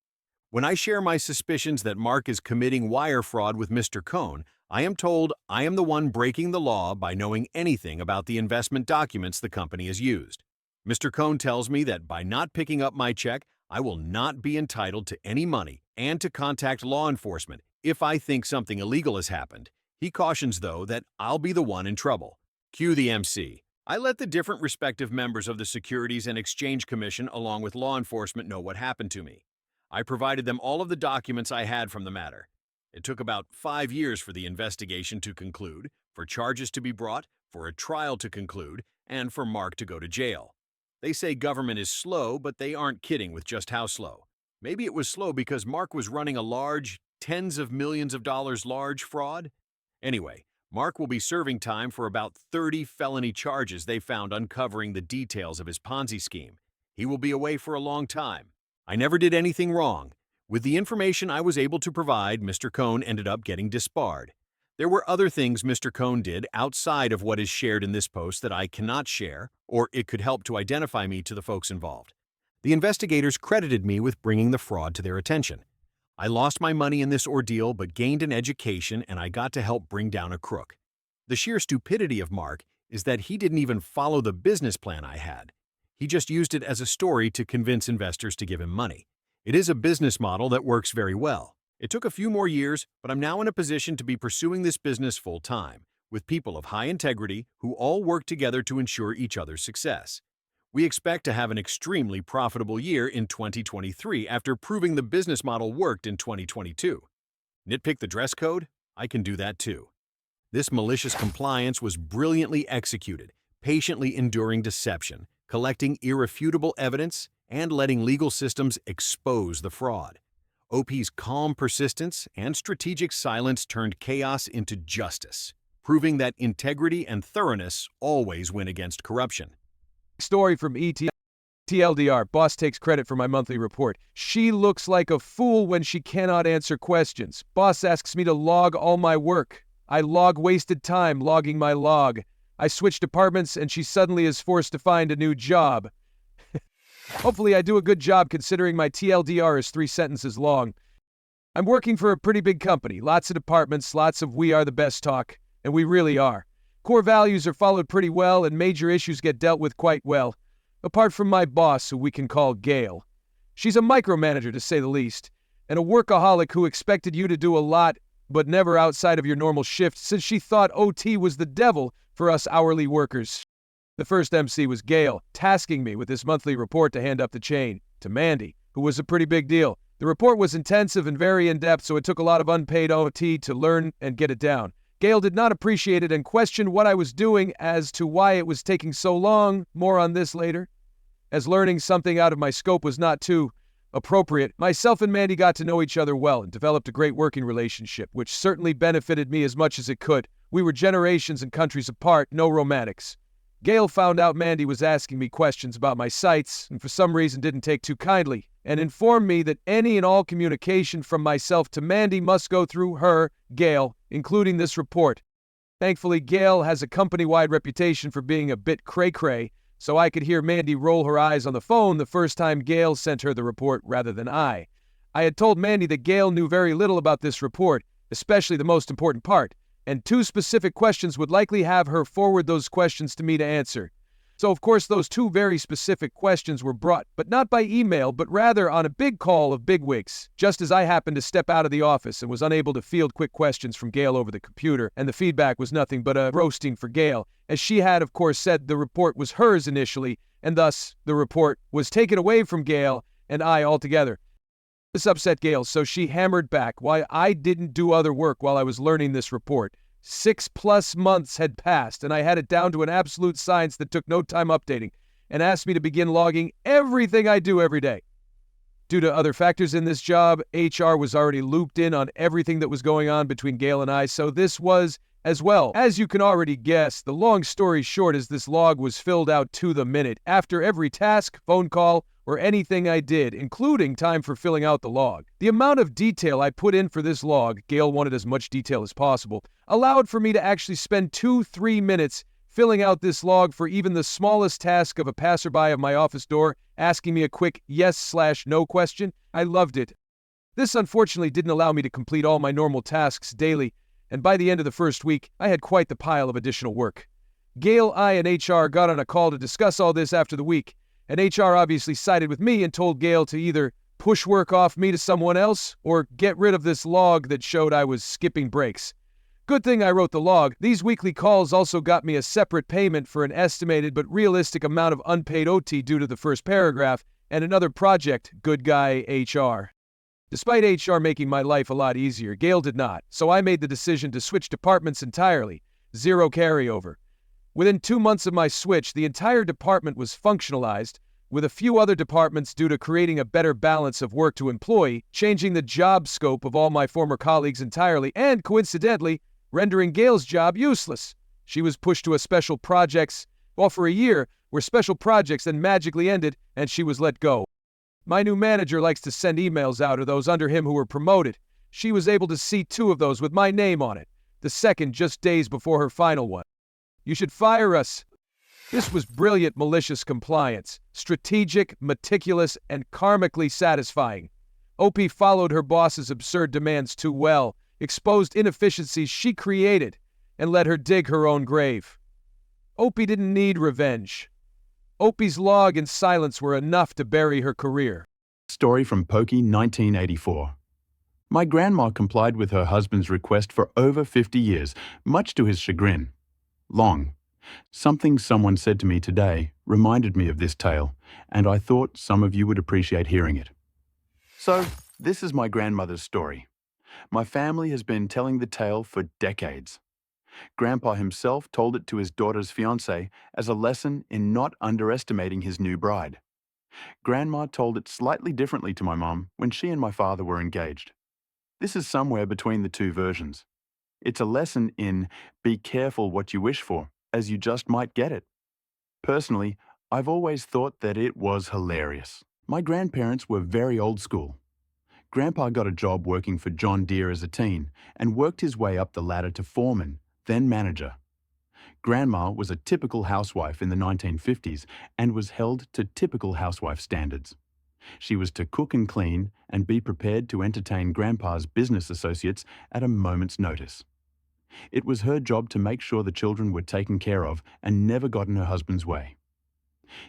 When I share my suspicions that Mark is committing wire fraud with Mr. Cohn, I am told I am the one breaking the law by knowing anything about the investment documents the company has used. Mr. Cohn tells me that by not picking up my check, I will not be entitled to any money and to contact law enforcement if I think something illegal has happened. He cautions, though, that I'll be the one in trouble. Cue the MC. I let the different respective members of the Securities and Exchange Commission along with law enforcement know what happened to me. I provided them all of the documents I had from the matter. It took about 5 years for the investigation to conclude, for charges to be brought, for a trial to conclude, and for Mark to go to jail. They say government is slow, but they aren't kidding with just how slow. Maybe it was slow because Mark was running a large, tens of millions of dollars large fraud? Anyway, Mark will be serving time for about 30 felony charges they found uncovering the details of his Ponzi scheme. He will be away for a long time. I never did anything wrong. With the information I was able to provide, Mr. Cohn ended up getting disbarred. There were other things Mr. Cohn did outside of what is shared in this post that I cannot share, or it could help to identify me to the folks involved. The investigators credited me with bringing the fraud to their attention. I lost my money in this ordeal but gained an education, and I got to help bring down a crook. The sheer stupidity of Mark is that he didn't even follow the business plan I had. He just used it as a story to convince investors to give him money. It is a business model that works very well. It took a few more years, but I'm now in a position to be pursuing this business full-time, with people of high integrity who all work together to ensure each other's success. We expect to have an extremely profitable year in 2023 after proving the business model worked in 2022. Nitpick the dress code? I can do that too. This malicious compliance was brilliantly executed, patiently enduring deception, collecting irrefutable evidence, and letting legal systems expose the fraud. OP's calm persistence and strategic silence turned chaos into justice, proving that integrity and thoroughness always win against corruption. Story from TLDR. Boss takes credit for my monthly report. She looks like a fool when she cannot answer questions. Boss asks me to log all my work. I log wasted time logging my log. I switch departments and she suddenly is forced to find a new job. Hopefully I do a good job considering my TLDR is 3 sentences long. I'm working for a pretty big company. Lots of departments, lots of we are the best talk, and we really are. Core values are followed pretty well and major issues get dealt with quite well. Apart from my boss, who we can call Gail. She's a micromanager to say the least, and a workaholic who expected you to do a lot, but never outside of your normal shift since she thought OT was the devil for us hourly workers. The first MC was Gail, tasking me with this monthly report to hand up the chain to Mandy, who was a pretty big deal. The report was intensive and very in-depth, so it took a lot of unpaid OT to learn and get it down. Gail did not appreciate it and questioned what I was doing as to why it was taking so long. More on this later. As learning something out of my scope was not too appropriate, myself and Mandy got to know each other well and developed a great working relationship, which certainly benefited me as much as it could. We were generations and countries apart, no romantics. Gail found out Mandy was asking me questions about my sites and for some reason didn't take too kindly and informed me that any and all communication from myself to Mandy must go through her, Gail, including this report. Thankfully, Gail has a company-wide reputation for being a bit cray-cray, so I could hear Mandy roll her eyes on the phone the first time Gail sent her the report rather than I. I had told Mandy that Gail knew very little about this report, especially the most important part, and 2 specific questions would likely have her forward those questions to me to answer. So, of course, those two very specific questions were brought, but not by email, but rather on a big call of bigwigs, just as I happened to step out of the office and was unable to field quick questions from Gail over the computer, and the feedback was nothing but a roasting for Gail, as she had, of course, said the report was hers initially, and thus the report was taken away from Gail and I altogether. This upset Gail, so she hammered back why I didn't do other work while I was learning this report. 6+ months had passed, and I had it down to an absolute science that took no time updating, and asked me to begin logging everything I do every day. Due to other factors in this job, HR was already looped in on everything that was going on between Gail and I, so this was as well. As you can already guess, the long story short is this log was filled out to the minute, after every task, phone call, or anything I did, including time for filling out the log. The amount of detail I put in for this log, Gail wanted as much detail as possible, allowed for me to actually spend 2-3 minutes filling out this log for even the smallest task of a passerby of my office door asking me a quick yes/no question. I loved it. This unfortunately didn't allow me to complete all my normal tasks daily, and by the end of the first week, I had quite the pile of additional work. Gail, I, and HR got on a call to discuss all this after the week, and HR obviously sided with me and told Gail to either push work off me to someone else or get rid of this log that showed I was skipping breaks. Good thing I wrote the log. These weekly calls also got me a separate payment for an estimated but realistic amount of unpaid OT due to the first paragraph, and another project, good guy HR. Despite HR making my life a lot easier, Gail did not, so I made the decision to switch departments entirely. 0 carryover. Within 2 months of my switch, the entire department was functionalized, with a few other departments due to creating a better balance of work to employee, changing the job scope of all my former colleagues entirely, and coincidentally, rendering Gail's job useless. She was pushed to a special projects, well, for a year, where special projects then magically ended, and she was let go. My new manager likes to send emails out to those under him who were promoted. She was able to see 2 of those with my name on it, the second just days before her final one. You should fire us. This was brilliant malicious compliance, strategic, meticulous, and karmically satisfying. OP followed her boss's absurd demands too well, exposed inefficiencies she created, and let her dig her own grave. OP didn't need revenge. OP's log and silence were enough to bury her career. Story from Pokey, 1984. My grandma complied with her husband's request for over 50 years, much to his chagrin. Long. Something someone said to me today reminded me of this tale, and I thought some of you would appreciate hearing it. So, this is my grandmother's story. My family has been telling the tale for decades. Grandpa himself told it to his daughter's fiancé as a lesson in not underestimating his new bride. Grandma told it slightly differently to my mom when she and my father were engaged. This is somewhere between the two versions. It's a lesson in be careful what you wish for, as you just might get it. Personally, I've always thought that it was hilarious. My grandparents were very old school. Grandpa got a job working for John Deere as a teen and worked his way up the ladder to foreman, then manager. Grandma was a typical housewife in the 1950s and was held to typical housewife standards. She was to cook and clean and be prepared to entertain Grandpa's business associates at a moment's notice. It was her job to make sure the children were taken care of and never got in her husband's way.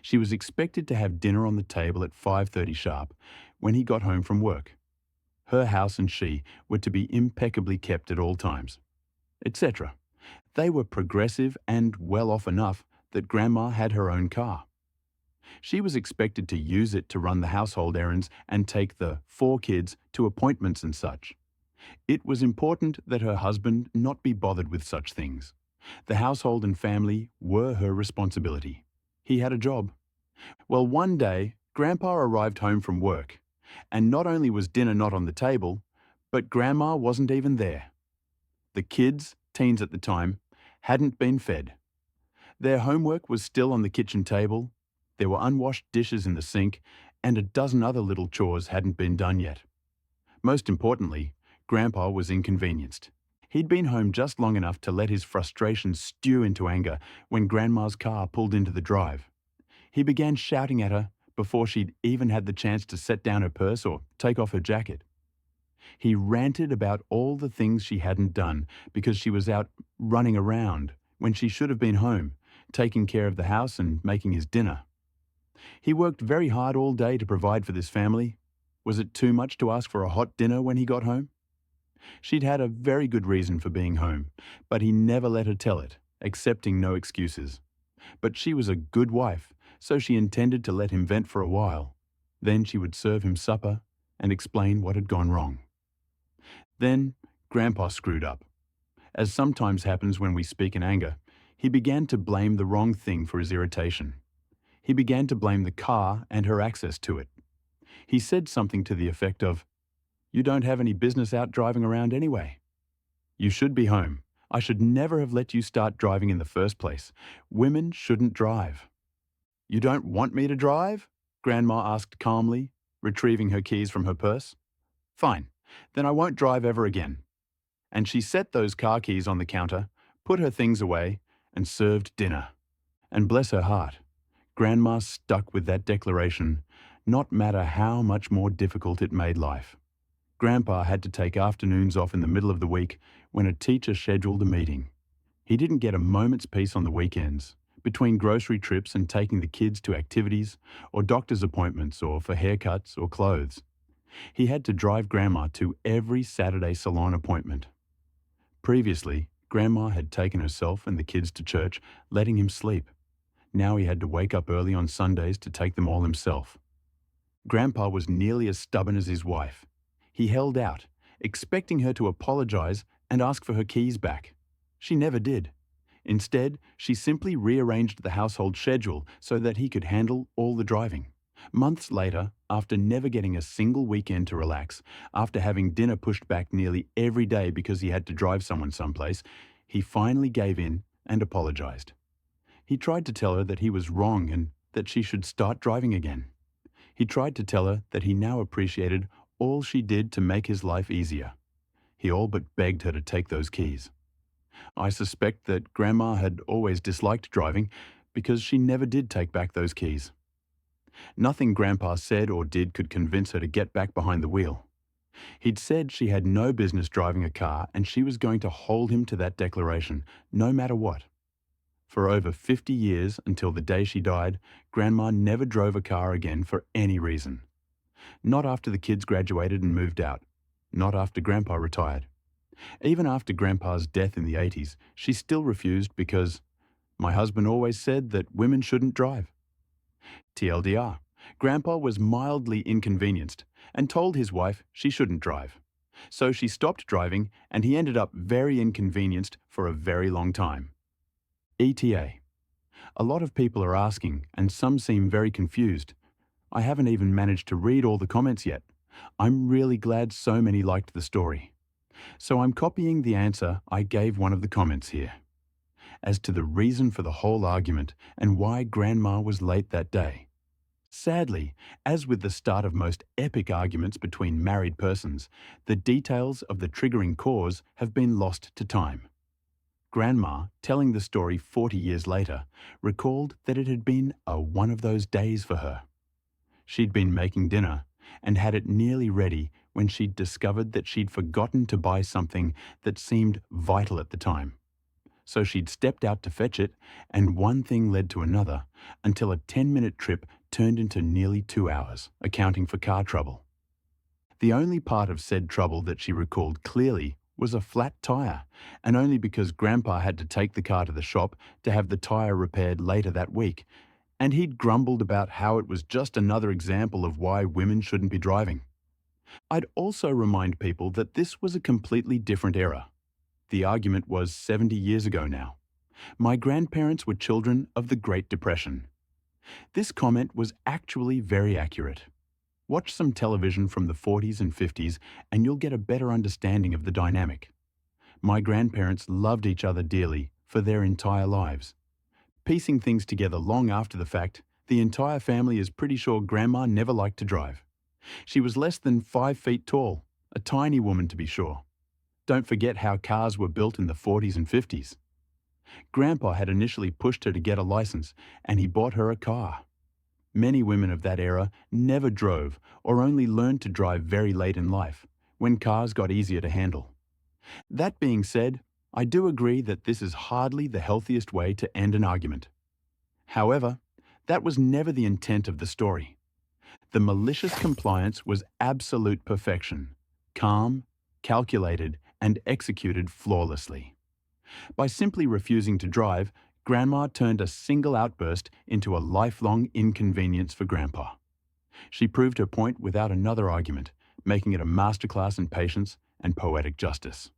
She was expected to have dinner on the table at 5:30 sharp when he got home from work. Her house and she were to be impeccably kept at all times, etc. They were progressive and well off enough that Grandma had her own car. She was expected to use it to run the household errands and take the 4 kids to appointments and such. It was important that her husband not be bothered with such things. The household and family were her responsibility. He had a job. Well, one day, Grandpa arrived home from work, and not only was dinner not on the table, but Grandma wasn't even there. The kids, teens at the time, hadn't been fed. Their homework was still on the kitchen table, there were unwashed dishes in the sink, and a dozen other little chores hadn't been done yet. Most importantly, Grandpa was inconvenienced. He'd been home just long enough to let his frustration stew into anger when Grandma's car pulled into the drive. He began shouting at her before she'd even had the chance to set down her purse or take off her jacket. He ranted about all the things she hadn't done because she was out running around when she should have been home, taking care of the house and making his dinner. He worked very hard all day to provide for this family. Was it too much to ask for a hot dinner when he got home? She'd had a very good reason for being home, but he never let her tell it, accepting no excuses. But she was a good wife, so she intended to let him vent for a while. Then she would serve him supper and explain what had gone wrong. Then Grandpa screwed up. As sometimes happens when we speak in anger, he began to blame the wrong thing for his irritation. He began to blame the car and her access to it. He said something to the effect of, "You don't have any business out driving around anyway. You should be home. I should never have let you start driving in the first place. Women shouldn't drive." "You don't want me to drive?" Grandma asked calmly, retrieving her keys from her purse. "Fine, then I won't drive ever again." And she set those car keys on the counter, put her things away, and served dinner. And bless her heart, Grandma stuck with that declaration, not matter how much more difficult it made life. Grandpa had to take afternoons off in the middle of the week when a teacher scheduled a meeting. He didn't get a moment's peace on the weekends, between grocery trips and taking the kids to activities, or doctor's appointments, or for haircuts or clothes. He had to drive Grandma to every Saturday salon appointment. Previously, Grandma had taken herself and the kids to church, letting him sleep. Now he had to wake up early on Sundays to take them all himself. Grandpa was nearly as stubborn as his wife. He held out, expecting her to apologize and ask for her keys back. She never did. Instead, she simply rearranged the household schedule so that he could handle all the driving. Months later, after never getting a single weekend to relax, after having dinner pushed back nearly every day because he had to drive someone someplace, he finally gave in and apologized. He tried to tell her that he was wrong and that she should start driving again. He tried to tell her that he now appreciated all she did to make his life easier. He all but begged her to take those keys. I suspect that Grandma had always disliked driving because she never did take back those keys. Nothing Grandpa said or did could convince her to get back behind the wheel. He'd said she had no business driving a car and she was going to hold him to that declaration, no matter what. For over 50 years, until the day she died, Grandma never drove a car again for any reason. Not after the kids graduated and moved out. Not after Grandpa retired. Even after Grandpa's death in the 80s, she still refused because my husband always said that women shouldn't drive. TLDR, Grandpa was mildly inconvenienced and told his wife she shouldn't drive. So she stopped driving and he ended up very inconvenienced for a very long time. ETA. A lot of people are asking and some seem very confused. I haven't even managed to read all the comments yet. I'm really glad so many liked the story. So I'm copying the answer I gave one of the comments here. As to the reason for the whole argument and why Grandma was late that day. Sadly, as with the start of most epic arguments between married persons, the details of the triggering cause have been lost to time. Grandma, telling the story 40 years later, recalled that it had been one of those days for her. She'd been making dinner and had it nearly ready when she'd discovered that she'd forgotten to buy something that seemed vital at the time. So she'd stepped out to fetch it, and one thing led to another, until a 10-minute trip turned into nearly 2 hours, accounting for car trouble. The only part of said trouble that she recalled clearly was a flat tire, and only because Grandpa had to take the car to the shop to have the tire repaired later that week, and he'd grumbled about how it was just another example of why women shouldn't be driving. I'd also remind people that this was a completely different era. The argument was 70 years ago now. My grandparents were children of the Great Depression. This comment was actually very accurate. Watch some television from the 40s and 50s and you'll get a better understanding of the dynamic. My grandparents loved each other dearly for their entire lives. Piecing things together long after the fact, the entire family is pretty sure Grandma never liked to drive. She was less than 5 feet tall, a tiny woman to be sure. Don't forget how cars were built in the 40s and 50s. Grandpa had initially pushed her to get a license, and he bought her a car. Many women of that era never drove or only learned to drive very late in life, when cars got easier to handle. That being said, I do agree that this is hardly the healthiest way to end an argument. However, that was never the intent of the story. The malicious compliance was absolute perfection, calm, calculated, and executed flawlessly. By simply refusing to drive, Grandma turned a single outburst into a lifelong inconvenience for Grandpa. She proved her point without another argument, making it a masterclass in patience and poetic justice.